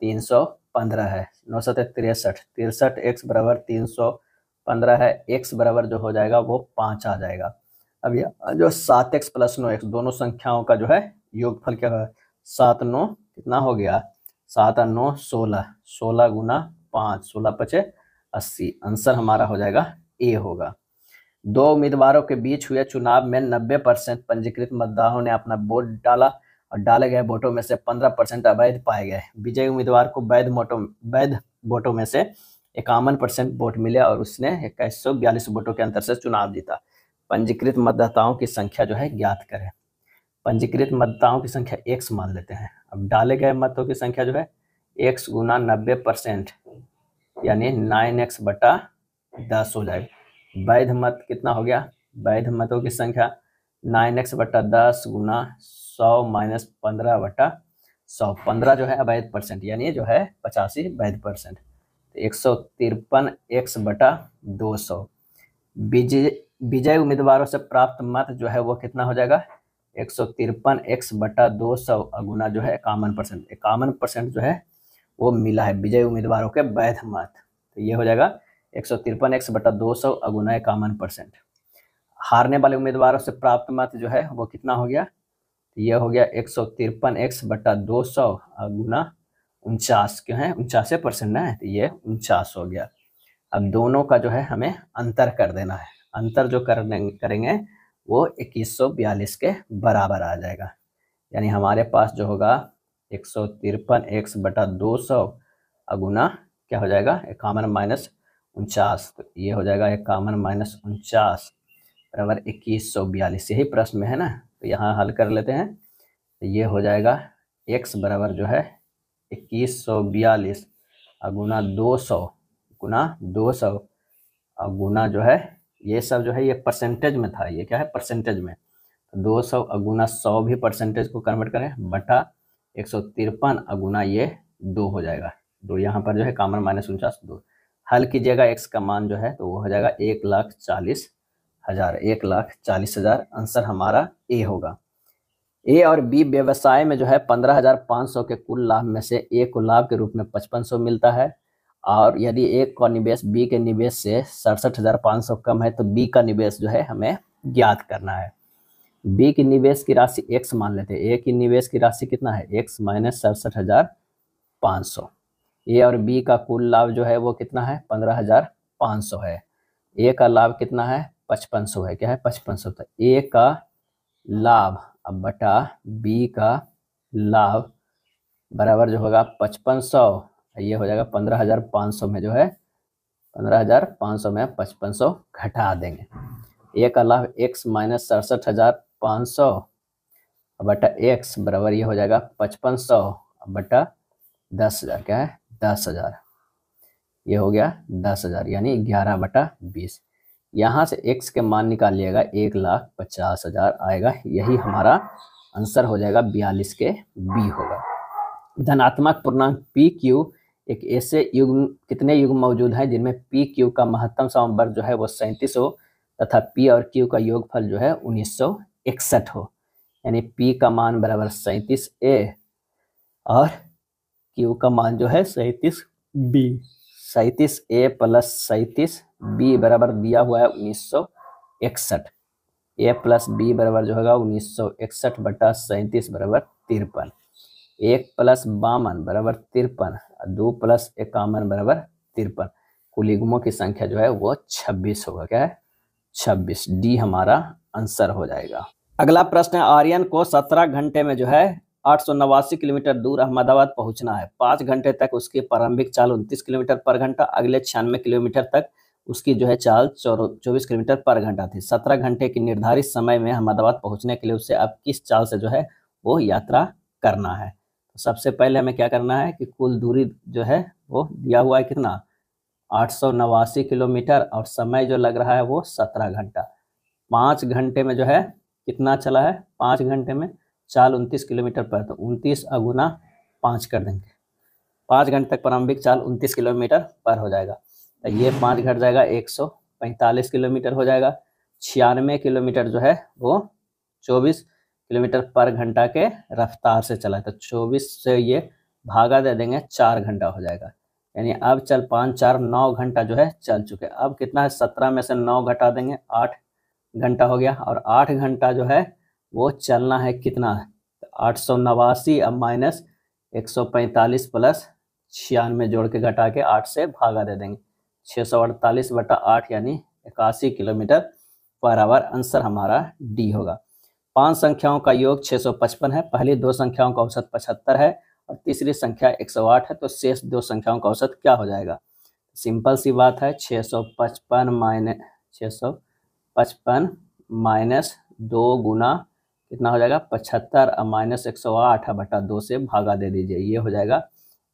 315 है। 9 7 63, 63x बराबर 315 है। x बराबर जो हो जाएगा वो 5 आ जाएगा। अब ये जो 7x प्लस 9x दोनों संख्याओं का जो है योगफल क्या है? 7 9 कितना हो गया? 7 और 9 16, 16 गुना 5, 16 पचे 80। आंसर हमारा हो जाएगा ए होगा। दो उम्मीदवारों के बीच हुए चुनाव में 90% पंजीकृत मतदाताओं ने अपना वोट डाला और डाले गए वोटों में से 15% अवैध पाए गए। विजयी उम्मीदवार को वैध वोटों में से 51% वोट मिले और उसने 2142 वोटों के अंतर से चुनाव जीता। पंजीकृत मतदाताओं की संख्या जो है ज्ञात करें। पंजीकृत मतदाताओं की संख्या x मान लेते हैं। अब डाले गए मतों की संख्या जो है x गुना 90% यानी 9x बटा 10 हो जाएगा। वैध मत कितना हो गया? वैध मतों की संख्या 9x बटा 10 गुना 100 माइनस 15 बटा 100। 15 जो है अवैध परसेंट यानी जो है 85 वैध परसेंट। 153 x बटा 200। विजय उम्मीदवारों से प्राप्त मत जो है वो कितना हो जाएगा? 153 x बटा 200 गुना जो है 51%। 51% जो है वो मिला है विजय उम्मीदवारों के वैध मत। तो ये हो जाएगा 153 x बटा 200 गुना 51%। हारने वाले उम्मीदवारों से प्राप्त मत जो है वो कितना हो गया? ये हो गया 153 x बटा 200 गुना 49, क्यों है 49% ना है, तो ये 49 हो गया। अब दोनों का जो है हमें अंतर कर देना है। अंतर जो करेंगे वो 2142 के बराबर आ जाएगा। यानी हमारे पास जो होगा 153 x बटा 200 गुना क्या हो जाएगा 51 माइनस 49। तो ये हो जाएगा 51 माइनस 49 बराबर 2142। यही प्रश्न में है ना, तो यहाँ हल कर लेते हैं। तो ये हो जाएगा x बराबर जो है 2142 गुना 200 गुना जो है ये सब जो है ये परसेंटेज में था, ये क्या है परसेंटेज में। तो 200 गुना 100 भी परसेंटेज को कन्वर्ट करें बटा 153 गुना ये 2 हो जाएगा। 2 यहाँ पर जो है 51 माइनस 49 2 हल कीजिएगा। x का मान जो है तो वो हो जाएगा 1,40,000। 1,40,000 आंसर हमारा ए होगा। ए और बी व्यवसाय में जो है 15,500 के कुल लाभ में से ए को लाभ के रूप में 5500 मिलता है, और यदि ए का निवेश बी के निवेश से 67,500 कम है तो बी का निवेश जो है हमें ज्ञात करना है। बी की निवेश की राशि x मान लेते हैं। ए की निवेश की राशि कितना है x माइनस 67,500। ए और बी का कुल लाभ जो है वो कितना है 15,500 है। ए का लाभ कितना है 5500 है, क्या है 5500। तो ए का लाभ अब बटा बी का लाभ बराबर जो होगा 5500, ये हो जाएगा 15,500 में जो है 15,500 में 5500 घटा देंगे। ए का लाभ x माइनस 67,500 बटा x बराबर ये हो जाएगा 5500 बटा 10,000, क्या है 10,000। ये हो गया 10,000 यानी 11 बटा 20। यहाँ से x के मान निकालिएगा 1,50,000 आएगा। यही हमारा आंसर हो जाएगा 42 के बी होगा। धनात्मक पूर्णांक पी क्यू एक ऐसे युग्म कितने युग्म मौजूद हैं जिनमें पी क्यू का महत्तम समवर्ग जो है वो 37 हो तथा पी और क्यू का योगफल जो है 1961 हो। यानी पी का मान बराबर 37a और क्यू का मान जो है 37b। 37a प्लस 37b बराबर दिया हुआ है 1961। a प्लस b बराबर जो होगा 1961 बटा 37 बराबर 53। 1 प्लस 52 बराबर 53, 2 प्लस 51 बराबर 53। कुल युग्मों की संख्या जो है वो 26 होगा, क्या है 26। डी हमारा आंसर हो जाएगा। अगला प्रश्न है, आर्यन को 17 घंटे में जो है 889 किलोमीटर दूर अहमदाबाद पहुंचना है। 5 घंटे तक उसकी प्रारंभिक चाल 29 किलोमीटर पर घंटा, अगले 96 किलोमीटर तक उसकी जो है चाल 24 किलोमीटर पर घंटा थी। 17 घंटे की निर्धारित समय में अहमदाबाद पहुंचने के लिए उसे अब किस चाल से जो है वो यात्रा करना है। तो सबसे पहले हमें क्या करना है कि कुल दूरी जो है वो दिया हुआ है कितना 889 किलोमीटर और समय जो लग रहा है वो 17 घंटा। 5 घंटे में जो है कितना चला है 5 घंटे में चाल 29 किलोमीटर पर, तो 29 गुना 5 कर देंगे। 5 घंटे तक प्रारंभिक चाल 29 किलोमीटर पर हो जाएगा, तो ये 5 घट जाएगा 145 किलोमीटर हो जाएगा। 96 किलोमीटर जो है वो 24 किलोमीटर पर घंटा के रफ्तार से चला है, तो 24 से ये भागा दे देंगे 4 घंटा हो जाएगा। यानी अब चल 5 4 9 घंटा जो है चल चुके। अब कितना है 17 में से 9 घटा देंगे 8 घंटा हो गया, और 8 घंटा जो है वो चलना है कितना 889 अब माइनस 145 प्लस 96 जोड़ के घटा के 8 से भागा दे देंगे। 648/8 यानी 81 किलोमीटर पर आवर। आंसर हमारा डी होगा। 5 संख्याओं का योग 655 है। पहली 2 संख्याओं का औसत 75 है और तीसरी संख्या 108 है। तो शेष 2 संख्याओं का औसत क्या हो जाएगा? सिंपल सी बात है, 655 माइनस 2 गुना कितना हो जाएगा 75 और माइनस 108/2 से भागा दे दीजिए। ये हो जाएगा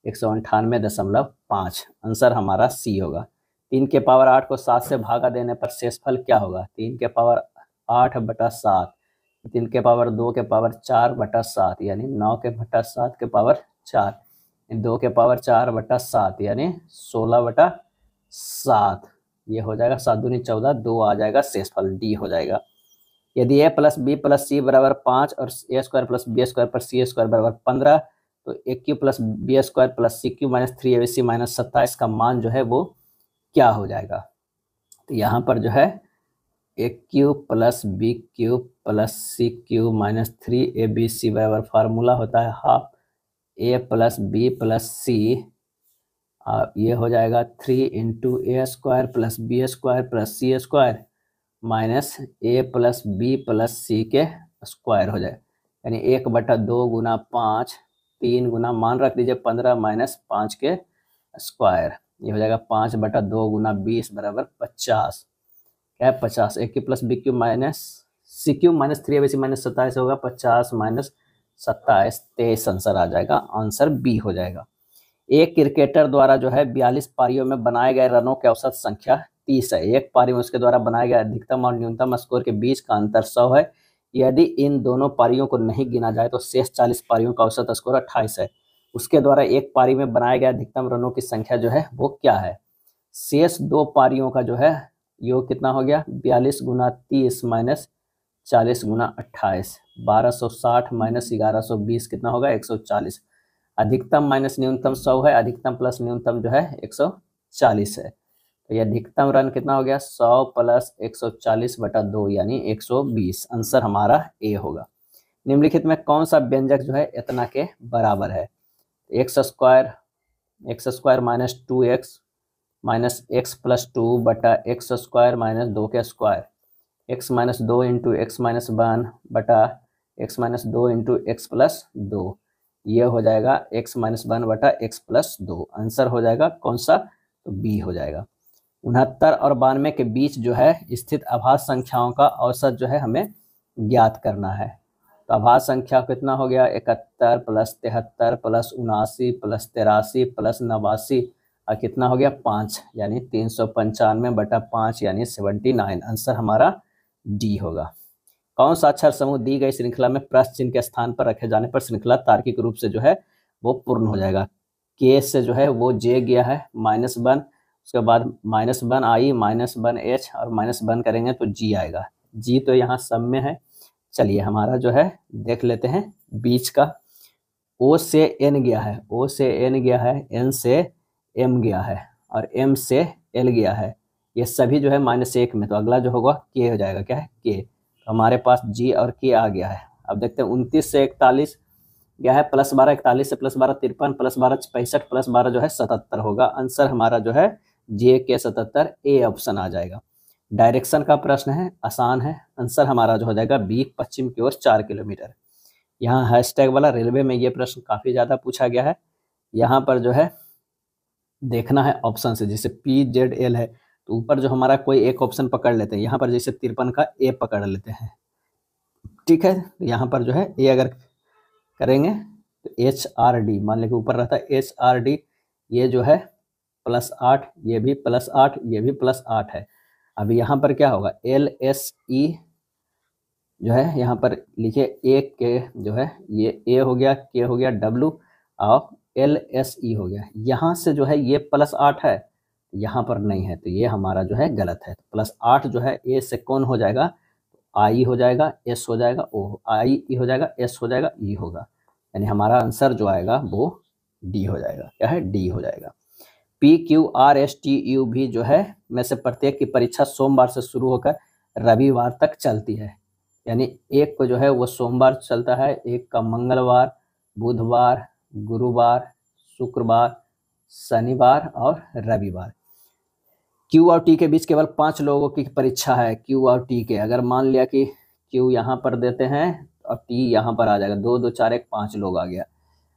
198.5। आंसर हमारा सी होगा। 3 के पावर 8 को 7 से भागा देने पर शेषफल क्या होगा? 3 के पावर 8/7, 3 के पावर 2 के पावर 4/7 यानी 9 के बटा 7 के पावर 4, 2 के पावर 4/7 यानी 16/7। ये हो जाएगा 7 दूनी 14, 2 आ जाएगा, शेषफल डी हो जाएगा। यदि a plus B plus C बराबर 5 और a square plus B square पर सी स्क्वायर बराबर 15 तो A cube plus B square plus C cube minus 3abc minus 27 का मान जो है वो क्या हो जाएगा? तो यहाँ पर जो है A cube plus B cube plus C cube minus 3abc बराबर फार्मूला होता है half A plus B plus C, ये हो जाएगा 3 into A square plus B square plus C square minus A plus B plus C के square हो जाए, यानी 1/2 गुना 5, 3 गुना मान रख दीजिए 15 माइनस 5 के स्क्वायर। ये हो जाएगा 5/2 गुना 20 बराबर 50। क्या है 50। A cube plus B cube minus C cube minus 3abc minus 27 होगा 50 माइनस 27 23 आंसर आ जाएगा। आंसर बी हो जाएगा। एक क्रिकेटर द्वारा जो है 42 पारियों में बनाए गए रनों की औसत संख्या 30 है। एक पारी में उसके द्वारा बनाए गए अधिकतम और न्यूनतम स्कोर के बीच का अंतर 100 है। यदि इन दोनों पारियों को नहीं गिना जाए तो शेष 40 पारियों का औसत स्कोर 28 है। उसके द्वारा एक पारी में बनाए गए अधिकतम रनों की संख्या जो है वो क्या है? शेष 2 पारियों का जो है योग कितना हो गया? 42 गुना 30 माइनस 40 गुना 28, 1260 माइनस 1120 कितना होगा? 140। अधिकतम माइनस न्यूनतम 100 है, अधिकतम प्लस न्यूनतम जो है 140 है। तो ये अधिकतम रन कितना हो गया? 100 प्लस 140/2 यानी 120। आंसर हमारा ए होगा। निम्नलिखित में कौन सा व्यंजक जो है इतना के बराबर है? X square minus 2x minus x plus 2 बटा एक्स स्क्वायर माइनस 2 के square, x minus 2 into x minus 1 बटा x minus 2 into x plus 2। ये हो जाएगा x माइनस 1 बटा एक्स प्लस 2। आंसर हो जाएगा कौन सा? तो बी हो जाएगा। 69 और 92 के बीच जो है स्थित आभाज्य संख्याओं का औसत जो है हमें ज्ञात करना है। तो आभाज्य संख्या कितना हो गया? 71 प्लस 73 प्लस 79 प्लस 83 प्लस 89 और कितना हो गया? 5 यानी 395/5 यानी 79। आंसर हमारा डी होगा। कौन सा अक्षर समूह दी गई श्रृंखला में प्रश्न चिन्ह के स्थान पर रखे जाने पर श्रृंखला तार्किक रूप से जो है वो पूर्ण हो जाएगा? के से जो है वो जे गया है -1, उसके बाद -1 आई, -1 एच और -1 करेंगे तो जी आएगा। जी तो यहाँ सब में है। चलिए हमारा जो है देख लेते हैं बीच का। ओ से एन गया है, ओ से एन गया है, एन से एम गया है और एम से एल गया है। ये सभी जो है -1 में, तो अगला जो होगा के हो जाएगा। क्या है? के। हमारे पास जी और के आ गया है। अब देखते हैं 29 से 41 गया है, +12 41 से +12 53 +12 65 +12 जो है 77 होगा। आंसर हमारा जो है जे के 77, ए ऑप्शन आ जाएगा। डायरेक्शन का प्रश्न है, आसान है। आंसर हमारा जो हो जाएगा बी, पश्चिम की ओर 4 किलोमीटर। यहाँ हैशटैग वाला रेलवे में ये प्रश्न काफ़ी ज़्यादा पूछा गया है। यहाँ पर जो है देखना है ऑप्शन से, जैसे PZL है तो ऊपर जो हमारा कोई एक ऑप्शन पकड़ लेते हैं। यहाँ पर जैसे 53 का ए पकड़ लेते हैं, ठीक है। यहाँ पर जो है ए अगर करेंगे तो HRD, मान लें ऊपर रहता है HRD, ये जो है +8, ये भी +8, ये भी +8 है। अभी यहाँ पर क्या होगा? LSE जो है यहाँ पर लिखिए, ए के जो है ये ए हो गया, के हो गया, W और LSE हो गया। यहाँ से जो है ये +8 है, यहाँ पर नहीं है, तो ये हमारा जो है गलत है। +8 जो है ए से कौन हो जाएगा? आई हो जाएगा, एस हो जाएगा, ओ आई ई हो जाएगा, एस हो जाएगा, ई होगा। यानी हमारा आंसर जो आएगा वो डी हो जाएगा। क्या है? डी हो जाएगा। PQRSTU भी जो है में से प्रत्येक की परीक्षा सोमवार से शुरू होकर रविवार तक चलती है। यानी एक को जो है वो सोमवार चलता है, एक का मंगलवार, बुधवार, गुरुवार, शुक्रवार, शनिवार और रविवार। क्यू और टी के बीच केवल 5 लोगों की परीक्षा है, क्यू और टी के। अगर मान लिया कि क्यू यहाँ पर देते हैं और टी यहाँ पर आ जाएगा, 2 2 4 1 5 लोग आ गया।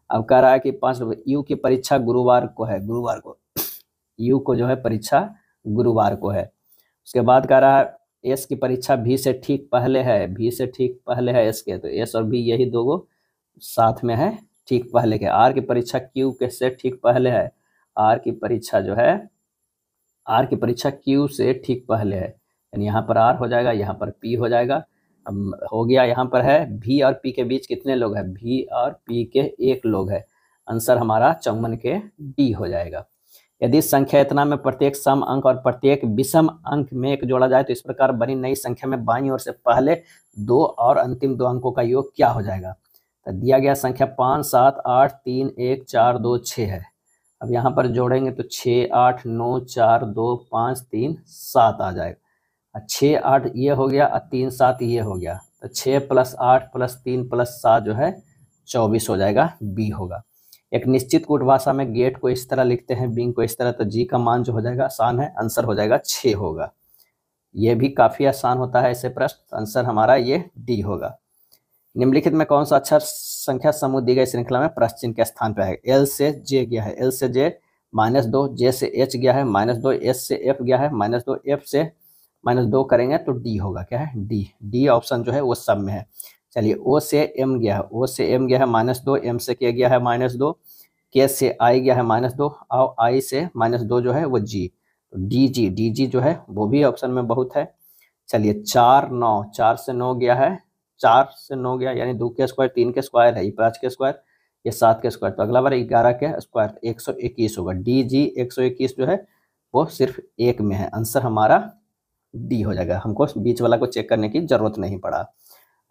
अब कह रहा है कि 5 लोग, यू की परीक्षा गुरुवार को है, गुरुवार को यू को जो है परीक्षा गुरुवार को है। उसके बाद कह रहा है एस की परीक्षा भी से ठीक पहले है, भी से ठीक पहले है एस के, तो एस और बी यही दो साथ में है ठीक पहले के। आर की परीक्षा क्यू के से ठीक पहले है, आर की परीक्षा जो है, आर की परीक्षा क्यू से ठीक पहले है, यानी यहाँ पर आर हो जाएगा, यहाँ पर पी हो जाएगा। अब हो गया, यहाँ पर है भी और पी के बीच कितने लोग हैं, भी और पी के 1 लोग है। आंसर हमारा 54 के डी हो जाएगा। यदि संख्या इतना में प्रत्येक सम अंक और प्रत्येक विषम अंक में एक जोड़ा जाए तो इस प्रकार बनी नई संख्या में बाईं ओर से पहले 2 और अंतिम 2 अंकों का योग क्या हो जाएगा। तो दिया गया संख्या 5 7 8 3 1 4 2 6 है। अब यहाँ पर जोड़ेंगे तो 6 8 9 4 2 5 3 7 आ जाएगा। 6 8 ये हो गया और 3 7 ये हो गया, तो 6 + 8 + 3 + 7 जो है 24 हो जाएगा, बी होगा। एक निश्चित कूट भाषा में गेट को इस तरह लिखते हैं, बिंग को इस तरह, तो जी का मान जो हो जाएगा आसान है, आंसर हो जाएगा 6 होगा। ये भी काफ़ी आसान होता है ऐसे प्रश्न, आंसर हमारा ये डी होगा। निम्नलिखित में कौन सा अक्षर संख्या समूह दी गई श्रृंखला में प्रश्न चिन्ह के स्थान पर है। एल से जे गया है, एल से जे -2, जे से एच गया है -2, एस से एफ गया है -2, एफ से -2 करेंगे तो डी होगा, क्या है डी। डी ऑप्शन जो है वो सब में है। चलिए ओ से एम गया है, ओ से एम गया है -2, एम से के गया है -2, के से आई गया है -2 और आई से -2 जो है वो जी, तो डी जी, डी जी जो है वो भी ऑप्शन में बहुत है। चलिए 4 9, 4 से 9 गया है, 4 से 9 गया यानी 2 के स्क्वायर, 3 के स्क्वायर है, 5 के स्क्वायर, ये 7 के स्क्वायर, तो अगला बार 11 के स्क्वायर 121 होगा। डी जी 121 जो है वो सिर्फ 1 में है, आंसर हमारा डी हो जाएगा, हमको बीच वाला को चेक करने की जरूरत नहीं पड़ा।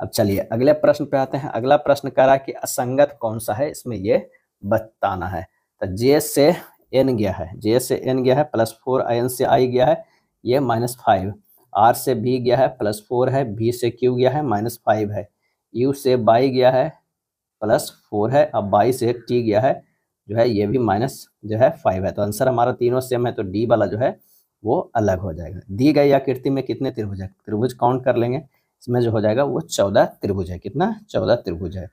अब चलिए अगले प्रश्न पे आते हैं। अगला प्रश्न कह रहा है कि असंगत कौन सा है, इसमें ये बताना है। तो जे से एन गया है, जे से एन गया है +4, एन से आई गया है ये -5, आर से बी गया है +4 है, बी से क्यू गया है -5 है, यू से बाई गया है +4 है, अब बाई से टी गया है जो है ये भी -5 है, तो आंसर हमारा तीनों सेम है, तो डी वाला जो है वो अलग हो जाएगा। दी गई आकृति में कितने त्रिभुज है, त्रिभुज काउंट कर लेंगे, इसमें जो हो जाएगा वो 14 त्रिभुज है। कितना, 14 त्रिभुज है।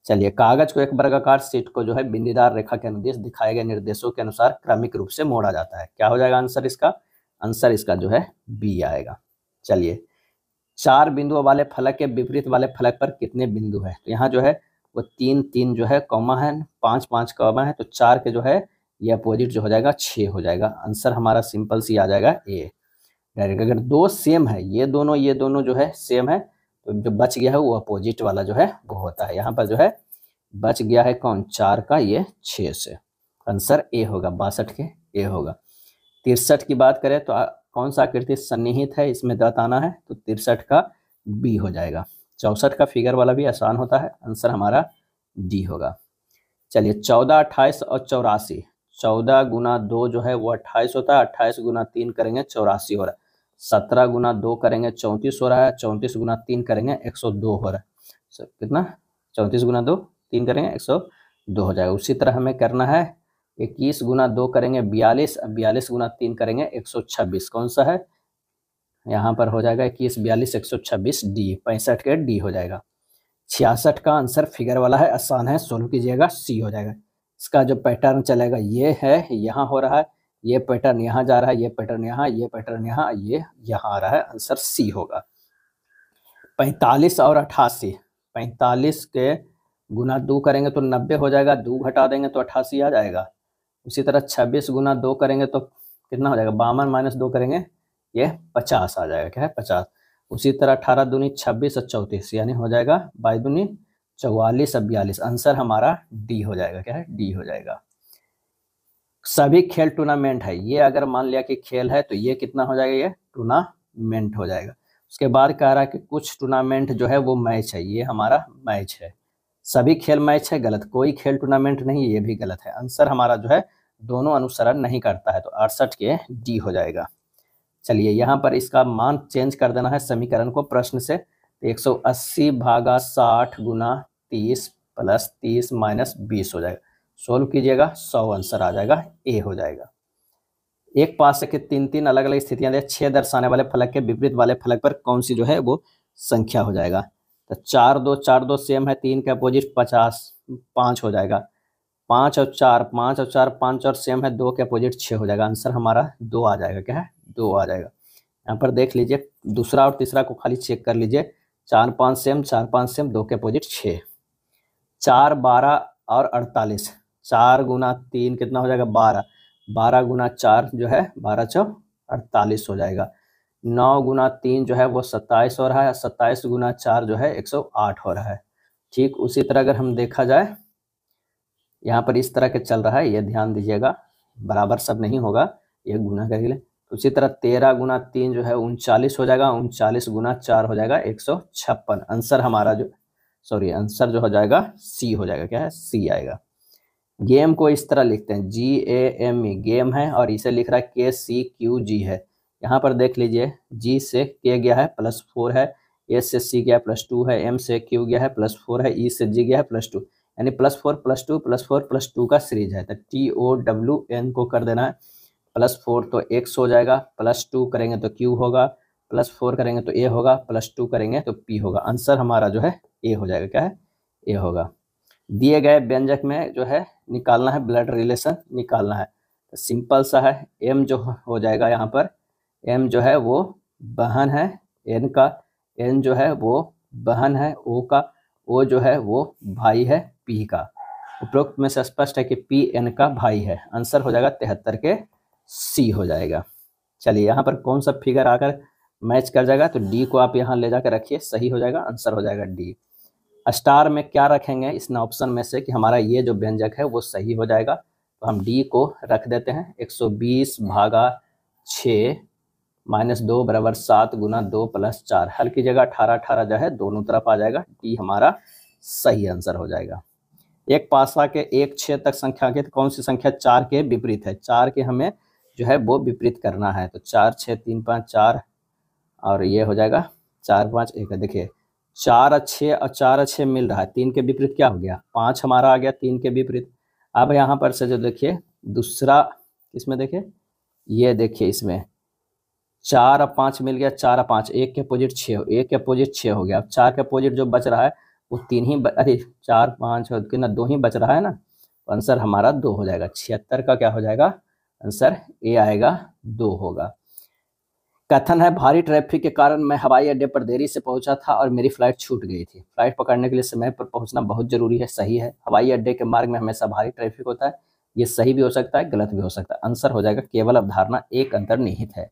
चलिए कागज को एक वर्गाकार शीट को जो है बिंदीदार रेखा के अनुदेश दिखाए गए निर्देशों के अनुसार क्रमिक रूप से मोड़ा जाता है, क्या हो जाएगा आंसर इसका, आंसर इसका जो है बी आएगा। चलिए 4 बिंदुओं वाले फलक के विपरीत वाले फलक पर कितने बिंदु है, तो यहाँ जो है वो 3 3 जो है कॉमा है, 5 5 कॉमा है, तो 4 के जो है ये अपोजिट जो हो जाएगा 6 हो जाएगा, आंसर हमारा सिंपल सी आ जाएगा ए डायरेक्ट। अगर 2 सेम है, ये दोनों जो है सेम है, तो जो बच गया है वो अपोजिट वाला जो है वो होता है। यहाँ पर जो है बच गया है कौन, 4 का, ये 6 से, आंसर ए होगा, 62 के ए होगा। 63 की बात करें तो कौन सा आकृति सन्निहित है, इसमें बताना है, तो 63 का बी हो जाएगा। 64 का फिगर वाला भी आसान होता है, आंसर हमारा डी होगा। चलिए 14 28 और 84, 14 गुना 2 जो है वो 28 होता है, 28 गुना 3 करेंगे 84 हो रहा है, 17 गुना 2 करेंगे 34 हो रहा है, 34 गुना 3 करेंगे 102 हो रहा है, कितना 34 गुना 2 3 करेंगे 102 हो जाएगा। उसी तरह हमें करना है 21 गुना 2 करेंगे 42, 42 गुना 3 करेंगे 126, कौन सा है, यहाँ पर हो जाएगा 21 42 126 डी, 65 के डी हो जाएगा। 66 का आंसर फिगर वाला है, आसान है, सोल्व कीजिएगा, सी हो जाएगा। इसका जो पैटर्न चलेगा ये है, यहाँ हो रहा है, ये पैटर्न यहाँ जा रहा है, ये पैटर्न यहाँ, ये पैटर्न यहाँ, ये यहाँ आ रहा है, आंसर सी होगा। 45 और 88, 45 के गुना 2 करेंगे तो 90 हो जाएगा, 2 घटा देंगे तो 88 आ जाएगा। उसी तरह 26 गुना 2 करेंगे तो कितना हो जाएगा, 52 - 2 करेंगे ये 50 आ जाएगा, क्या है 50। उसी तरह 18 दूनी 26 और 34 यानी हो जाएगा 22 दूनी 44 और 42, आंसर हमारा डी हो जाएगा, क्या है डी हो जाएगा। सभी खेल टूर्नामेंट है, ये अगर मान लिया कि खेल है तो ये कितना हो जाएगा, ये टूर्नामेंट हो जाएगा। उसके बाद कह रहा है कि कुछ टूर्नामेंट जो है वो मैच है, ये हमारा मैच है। सभी खेल मैच है, गलत, कोई खेल टूर्नामेंट नहीं, ये भी गलत है, आंसर हमारा जो है दोनों अनुसरण नहीं करता है, तो 68 के डी हो जाएगा। चलिए यहाँ पर इसका मान चेंज कर देना है समीकरण को प्रश्न से, तो 180 भागा 60 गुना 30 प्लस 30 माइनस 20 हो जाएगा। सोल्व कीजिएगा, 100 आंसर आ जाएगा, ए हो जाएगा। एक पास के तीन तीन अलग अलग स्थितियां दे, 6 दर्शाने वाले फलक के विपरीत वाले फलक पर कौन सी जो है वो संख्या हो जाएगा। तो 4 2 सेम है, 3 के अपोजिट 50 5 हो जाएगा। 5 और 4 5 और 4 5 और सेम है, 2 के अपोजिट 6 हो जाएगा। आंसर हमारा 2 आ जाएगा। क्या है? 2 आ जाएगा। यहाँ पर देख लीजिए, दूसरा और तीसरा को खाली चेक कर लीजिए। 4 5 सेम, 4 5 सेम, 2 के अपोजिट 6। 4 12 और 48, 4 गुना 3 कितना हो जाएगा? 12। 12 गुना 4 जो है 12 चौ 48 हो जाएगा। 9 गुना 3 जो है वो 27 हो रहा है। 27 गुना 4 जो है 108 हो रहा है। ठीक उसी तरह अगर हम देखा जाए, यहाँ पर इस तरह के चल रहा है, ये ध्यान दीजिएगा, बराबर सब नहीं होगा, ये गुना कर ले। उसी तरह 13 गुना 3 जो है 39 हो जाएगा। 39 गुना 4 हो जाएगा 156। आंसर हमारा जो आंसर जो हो जाएगा सी हो जाएगा। क्या है? सी आएगा। गेम को इस तरह लिखते हैं, GAME गेम है, और इसे लिख रहा है KCQG है। यहाँ पर देख लीजिए, G से K गया है +4 है, S से C गया +2 है, M से Q गया है +4 है, E से G गया है +2, यानी +4 +2 +4 +2 का सीरीज है। तो TOWN को कर देना है। +4 तो X हो जाएगा, +2 करेंगे तो Q होगा, +4 करेंगे तो A होगा, +2 करेंगे तो P होगा। आंसर हमारा जो है A हो जाएगा। क्या है? A होगा। दिए गए व्यंजक में जो है निकालना है, ब्लड रिलेशन निकालना है। तो सिंपल सा है, M जो हो जाएगा यहाँ पर, M जो है वो बहन है N का, N जो है वो बहन है O का, O जो है वो भाई है P का। उपरोक्त में से स्पष्ट है कि P N का भाई है। आंसर हो जाएगा 73 के C हो जाएगा। चलिए, यहाँ पर कौन सा फिगर आकर मैच कर जाएगा, तो D को आप यहाँ ले जाकर रखिए, सही हो जाएगा। आंसर हो जाएगा D। स्टार में क्या रखेंगे इस ऑप्शन में से कि हमारा ये जो व्यंजक है वो सही हो जाएगा, तो हम डी को रख देते हैं। 120 भागा 6 -2 बराबर 7 गुना 2 + 4। हल की जगह 18 18 जो है दोनों तरफ आ जाएगा। डी हमारा सही आंसर हो जाएगा। एक पासा के 1 6 तक संख्या के, तो कौन सी संख्या 4 के विपरीत है? 4 के हमें जो है वो विपरीत करना है। तो 4 6 3 5 4, और ये हो जाएगा 4 5 1। देखिए, 4 और 6 और 4 और 6 मिल रहा है, 3 के विपरीत क्या हो गया? 5 हमारा आ गया 3 के विपरीत। अब यहाँ पर से जो देखिए दूसरा, इसमें देखिए, ये देखिए इसमें 4 और 5 मिल गया, 4 और 5, 1 के अपोजिट 6, 1 के अपोजिट 6 हो गया। अब 4 के अपोजिट जो बच रहा है वो 3 ही अरे 4 5 और कितना 2 ही बच रहा है ना, तो आंसर हमारा 2 हो जाएगा। 76 का क्या हो जाएगा? आंसर ए आएगा, 2 होगा। कथन है, भारी ट्रैफिक के कारण मैं हवाई अड्डे पर देरी से पहुंचा था और मेरी फ्लाइट छूट गई थी। फ्लाइट पकड़ने के लिए समय पर पहुंचना बहुत जरूरी है। सही है, हवाई अड्डे के मार्ग में हमेशा भारी ट्रैफिक होता है। ये सही भी हो सकता है, गलत भी हो सकता है। आंसर हो जाएगा केवल अवधारणा एक अंतर्निहित है।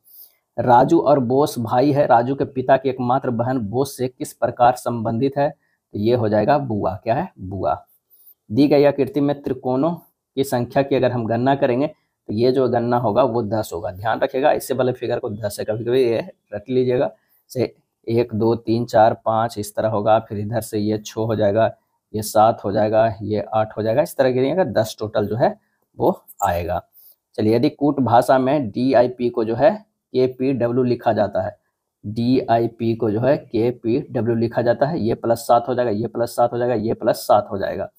राजू और बोस भाई है। राजू के पिता की एकमात्र बहन बोस से किस प्रकार संबंधित है? तो ये हो जाएगा बुआ। क्या है? बुआ। दी गई आकृति में त्रिकोणों की संख्या की अगर हम गणना करेंगे तो ये जो गणना होगा वो 10 होगा। ध्यान रखिएगा, इससे वाले फिगर को 10 है, कभी कभी ये रख लीजिएगा। से 1 2 3 4 5 इस तरह होगा, फिर इधर से ये 6 हो जाएगा, ये 7 हो जाएगा, ये 8 हो जाएगा, इस तरह गिरेगा 10 टोटल जो है वो आएगा। चलिए, यदि कूट भाषा में DIP को जो है KPW लिखा जाता है, DIP को जो है KPW लिखा जाता है, ये +7 हो जाएगा, ये +7 हो जाएगा, ये +7 हो जाएगा।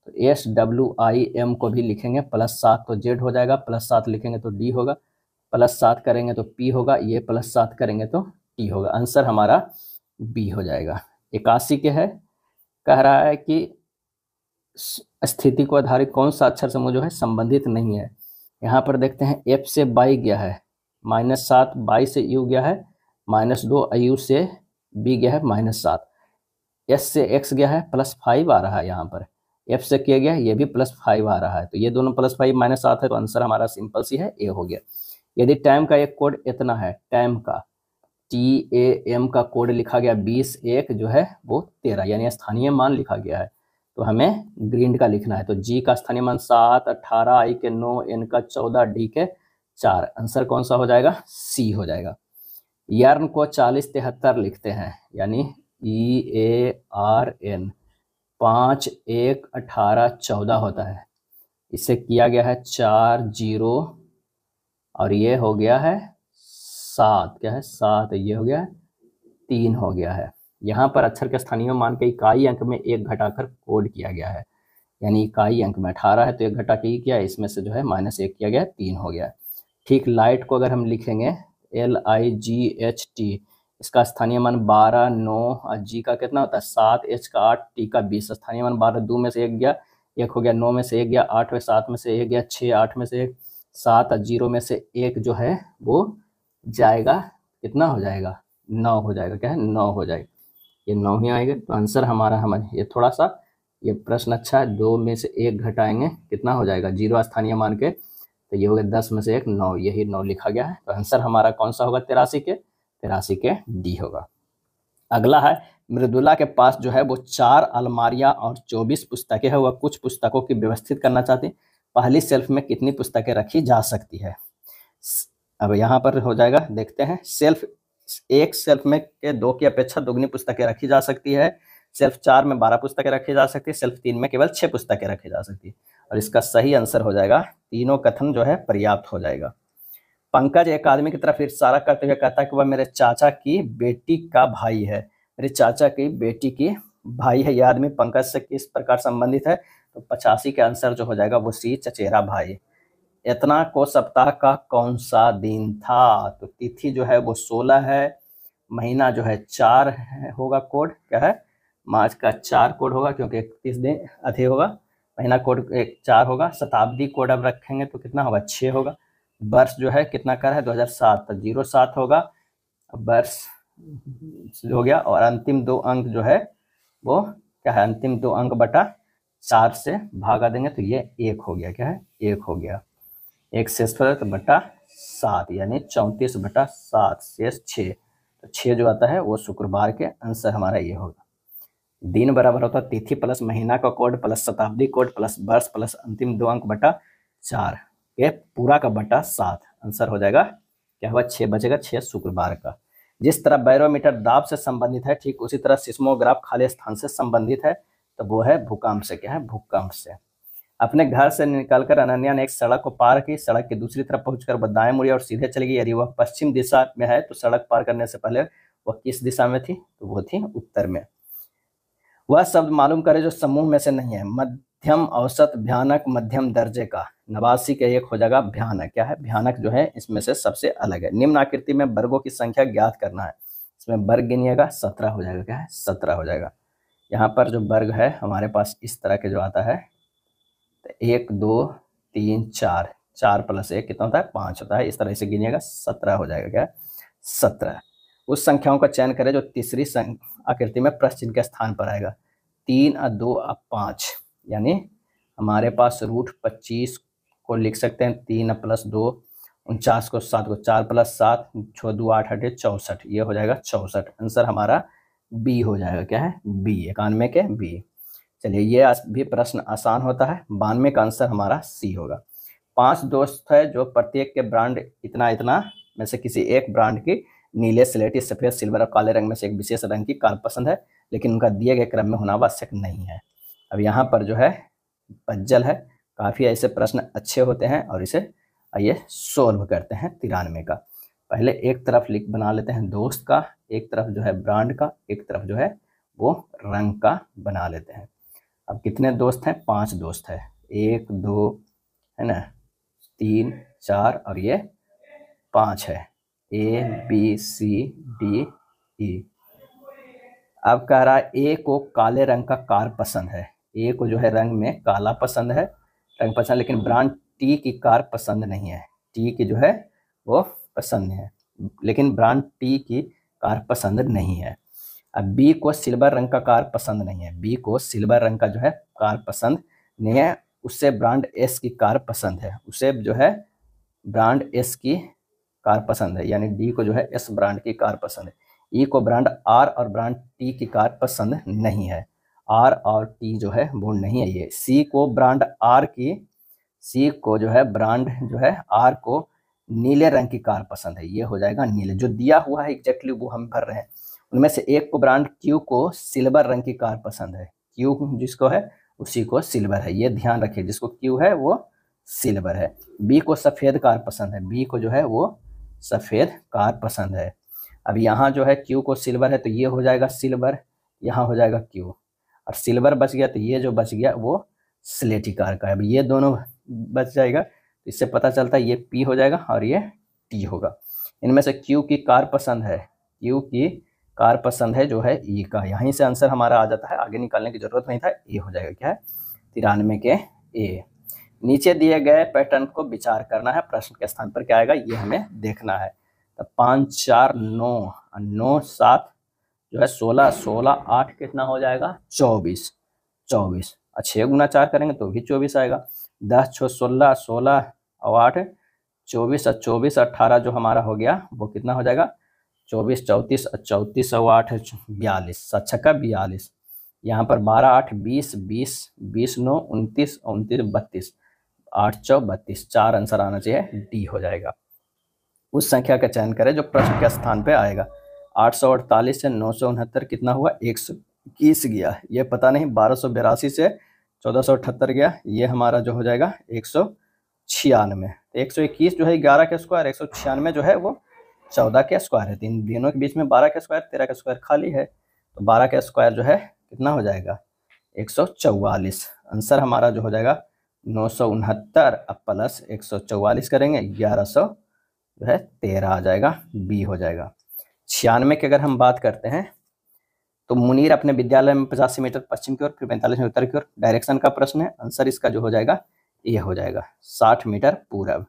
तो SWIM को भी लिखेंगे +7 तो Z हो जाएगा, +7 लिखेंगे तो D होगा, +7 करेंगे तो P होगा, ये +7 करेंगे तो T होगा। आंसर हमारा B हो जाएगा। 81 के है, कह रहा है कि स्थिति को आधारित कौन सा अक्षर समूह जो है संबंधित नहीं है। यहाँ पर देखते हैं, F से 22 गया है -7, 22 से U गया है -2, U से B गया है -7, S से X गया है +5 आ रहा है। यहाँ पर F से किया गया है, ये भी +5 आ रहा है, तो ये दोनों +5 -7 है, तो आंसर हमारा सिंपल सी है, ए हो गया। यदि टाइम का एक कोड इतना है, टाइम का TAM का कोड लिखा गया 20 1 जो है वो 13, यानी स्थानीय मान लिखा गया है, तो हमें ग्रीन का लिखना है। तो G का स्थानीय मान 7, 18, I के 9, N का 14, D के 4। आंसर कौन सा हो जाएगा? C हो जाएगा। यर्न को 40 73 लिखते हैं, यानी EARN, 5 1 18 14 होता है। इसे किया गया है 4 0 और ये हो गया है 7, क्या है 7, ये हो गया है 3 हो गया है। यहाँ पर अक्षर के स्थानीय मान के इकाई अंक में 1 घटाकर कोड किया गया है, यानी इकाई अंक में 18 है तो 1 घटा के ही किया, इसमें से जो है -1 किया गया, 3 हो गया। ठीक लाइट को अगर हम लिखेंगे LIGHT, इसका स्थानीय मान 12, 9 और जी का कितना होता है 7, H का 8, T का 20। स्थानीय मान 12, 2 में से 1 गया, 1 हो गया, 9 में से 1 गया, 8 में 7 में से 1 गया, 6, 8 में से 1, 7 और 0 में से 1 जो है वो जाएगा, कितना हो जाएगा 9 हो जाएगा, क्या है 9 हो जाएगा, ये 9 ही आएगा। तो आंसर हमारा ये थोड़ा सा ये प्रश्न अच्छा है, 2 में से 1 घटाएंगे कितना हो जाएगा 0 स्थानीय मान के, तो ये हो गया 10 में से 1 9, यही 9 लिखा गया है। तो आंसर हमारा कौन सा होगा 83 के डी होगा। अगला है मृदुला के पास जो है वो 4 अलमारियां और 24 पुस्तकें है, वह कुछ पुस्तकों की व्यवस्थित करना चाहती, पहली शेल्फ में कितनी पुस्तकें रखी जा सकती है। अब यहाँ पर हो जाएगा, देखते हैं। एक शेल्फ में के 2 की अपेक्षा दोगुनी पुस्तकें रखी जा सकती है, शेल्फ 4 में 12 पुस्तकें रखी जा सकती है, शेल्फ 3 में केवल 6 पुस्तकें रखी जा सकती है। और इसका सही आंसर हो जाएगा, तीनों कथन जो है पर्याप्त हो जाएगा। पंकज एक आदमी की तरफ इशारा करते हुए कहता है कि वह मेरे चाचा की बेटी का भाई है, मेरे चाचा की बेटी की भाई है। यह आदमी पंकज से किस प्रकार संबंधित है, तो 85 के आंसर जो हो जाएगा वो सी, चचेरा भाई। इतना को सप्ताह का कौन सा दिन था, तो तिथि जो है वो 16 है, महीना जो है 4 होगा, कोड क्या है मार्च का 4 कोड होगा क्योंकि 31 दिन अधिक होगा, महीना कोड 4 होगा, शताब्दी कोड अब रखेंगे तो कितना होगा 6 होगा, वर्ष जो है कितना का है 2007 तो 07 होगा, वर्ष हो गया। और अंतिम 2 अंक जो है वो क्या है, अंतिम 2 अंक बटा 4 से भागा देंगे तो ये 1 हो गया, क्या है 1 हो गया, 1 शेष तो बटा 7 यानी 34 बटा 7 शेष 6, तो 6 जो आता है वो शुक्रवार के आंसर हमारा ये होगा। दिन बराबर होता है तिथि प्लस महीना का कोड प्लस शताब्दी कोड प्लस वर्ष प्लस अंतिम 2 अंक बटा 4 के पूरा का बटा 7, आंसर हो जाएगा क्या हुआ 6 बचेगा, 6 शुक्रवार का। जिस तरह बैरोमीटर दाब से संबंधित है, ठीक उसी तरह सिस्मोग्राफ खाली स्थान से संबंधित है, तो वो है भूकंप से, क्या है भूकंप से। अपने घर से निकलकर अनन्या ने एक सड़क को पार की, सड़क की दूसरी तरफ पहुंचकर वह दाएं मुड़ी और सीधे चली गई। यदि वह पश्चिम दिशा में है तो सड़क पार करने से पहले वह किस दिशा में थी, तो वो थी उत्तर में। वह शब्द मालूम करे जो समूह में से नहीं है। मध्यम, औसत, भयानक, मध्यम दर्जे का। 89 के 1 हो जाएगा भयानक, क्या है भयानक जो है इसमें से सबसे अलग है। निम्न आकृति में वर्गों की संख्या ज्ञात करना है, इसमें वर्ग गिनिएगा 17 हो जाएगा, क्या है 17 हो जाएगा। यहाँ पर जो वर्ग है हमारे पास इस तरह के जो आता है, 1 2 3 4, 4 + 1 कितना होता है 5 होता है, इस तरह से गिनिएगा 17 हो जाएगा, क्या 17। उस संख्याओं का चयन करें जो तीसरी आकृति में प्रश्न चिन्ह के स्थान पर आएगा। 3 और 2 और 5, यानी हमारे पास √25 को लिख सकते हैं, 3 + 2 49 को 7 को 4 + 7 6 2 8 8 64, ये हो जाएगा 64, आंसर हमारा बी हो जाएगा, क्या है बी, 91 के बी। चलिए ये भी प्रश्न आसान होता है, 92 का आंसर हमारा सी होगा। 5 दोस्त है जो प्रत्येक के ब्रांड इतना इतना में से किसी एक ब्रांड की नीले, स्लेटी, सफेद, सिल्वर और काले रंग में से एक विशेष रंग की कार पसंद है, लेकिन उनका दिए गए क्रम में होना आवश्यक नहीं है। अब यहाँ पर जो है पज्जल है, काफ़ी ऐसे प्रश्न अच्छे होते हैं और इसे आइए सोल्व करते हैं 93 का। पहले एक तरफ बना लेते हैं दोस्त का, एक तरफ जो है ब्रांड का, एक तरफ जो है वो रंग का बना लेते हैं। अब कितने दोस्त हैं, 5 दोस्त है, 1 2 है ना, 3 4 और ये 5 है, A B C D E। अब कह रहा है ए को काले रंग का कार पसंद है, ए को जो है रंग में काला पसंद है, रंग पसंद, लेकिन ब्रांड टी की कार पसंद नहीं है, टी की जो है वो पसंद है, लेकिन ब्रांड टी की कार पसंद नहीं है। अब बी को सिल्वर रंग का कार पसंद नहीं है, बी को सिल्वर रंग का जो है कार पसंद नहीं है, उससे ब्रांड एस की कार पसंद है, उसे जो है ब्रांड एस की कार पसंद है, यानी डी को जो है एस ब्रांड की कार पसंद है। ई को ब्रांड आर और ब्रांड टी की कार पसंद नहीं है, आर और टी जो है वो नहीं है ये। सी को ब्रांड आर की, सी को जो है ब्रांड जो है आर को नीले रंग की कार पसंद है, ये हो जाएगा नीले, जो दिया हुआ है एग्जैक्टली वो हम भर रहे हैं। उनमें से एक को ब्रांड क्यू को सिल्वर रंग की कार पसंद है, क्यू जिसको है उसी को सिल्वर है, ये ध्यान रखिए, जिसको क्यू है वो सिल्वर है। बी को सफ़ेद कार पसंद है, बी को जो है वो सफ़ेद कार पसंद है। अब यहाँ जो है क्यू को सिल्वर है तो ये हो जाएगा सिल्वर, यहाँ हो जाएगा क्यू, और सिल्वर बच गया तो ये जो बच गया वो स्लेटी कार का है। अब ये दोनों बच जाएगा तो इससे पता चलता है ये पी हो जाएगा और ये टी होगा। इनमें से क्यू की कार पसंद है, क्यू की कार पसंद है जो है ई का, यहीं से आंसर हमारा आ जाता है, आगे निकालने की जरूरत नहीं था, ए हो जाएगा। क्या है 93 के ए। नीचे दिए गए पैटर्न को विचार करना है, प्रश्न के स्थान पर क्या आएगा ये हमें देखना है। तो 5 4 9 9 7 जो है 16, 16 8 कितना हो जाएगा 24, 24 और 6 गुना 4 करेंगे तो भी 24 आएगा। 10 6 16, 16 और 8 24 और 24 18 जो हमारा हो गया वो कितना हो जाएगा 24 34 और 34 और 8 42, 7 छक्का 42। यहाँ पर 12 8 20 20 20 9 29 29 32, 8 4 32, 4 आंसर आना चाहिए, डी हो जाएगा। उस संख्या का चयन करें जो प्रश्न के स्थान पे आएगा। 848 से 969 कितना हुआ 121 गया, ये पता नहीं। 1282 से 1478 गया, ये हमारा जो हो जाएगा 196। 121 जो है 11 के स्क्वायर, 196 जो है वो 14 के स्क्वायर है। इन दोनों के बीच में 12 के स्क्वायर 13 के स्क्वायर खाली है, तो 12 के स्क्वायर जो है कितना हो जाएगा 144। आंसर हमारा जो हो जाएगा 969 अब प्लस 144 करेंगे 1100 जो है 13 आ जाएगा, बी हो जाएगा। 96 की अगर हम बात करते हैं तो मुनीर अपने विद्यालय में 85 मीटर पश्चिम की ओर फिर 45 मीटर उत्तर की ओर, डायरेक्शन का प्रश्न है, आंसर इसका जो हो जाएगा ये हो जाएगा 60 मीटर पूरब।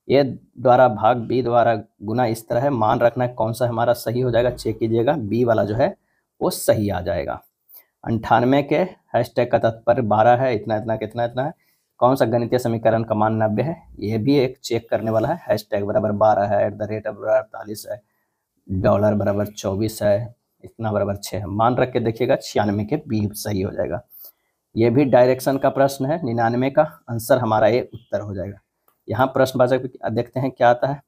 ए द्वारा भाग बी द्वारा गुना इस तरह है, मान रखना है कौन सा हमारा सही हो जाएगा, चेक कीजिएगा, बी वाला जो है वो सही आ जाएगा। 98 के हैशटैग का तात्पर्य 12 है, इतना इतना कितना इतना है, कौन सा गणितीय समीकरण का मान 90 है, ये भी एक चेक करने वाला है। हैशटैग बराबर 12 है, @ बराबर 48 है, डॉलर बराबर 24 है, इतना बराबर 6 है, मान रख के देखिएगा 96 के बी सही हो जाएगा। ये भी डायरेक्शन का प्रश्न है, 99 का आंसर हमारा ये उत्तर हो जाएगा। यहाँ प्रश्नवाचक देखते हैं क्या आता है।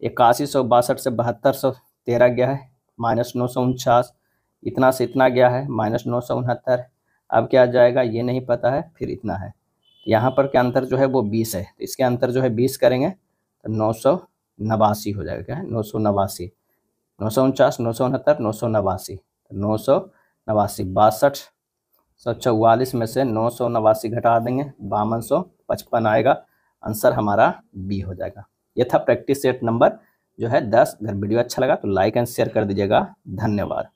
8162 से 7213 गया है, -949, इतना से इतना गया है -969। अब क्या जाएगा ये नहीं पता है, फिर इतना है, यहाँ पर क्या अंतर जो है वो 20 है, तो इसके अंतर जो है 20 करेंगे तो 989 हो जाएगा। क्या है 989, 949 969 989, 989 62 144 में से 989 घटा देंगे 5255 आएगा, आंसर हमारा बी हो जाएगा। यह था प्रैक्टिस सेट नंबर जो है 10। अगर वीडियो अच्छा लगा तो लाइक एंड शेयर कर दीजिएगा। धन्यवाद।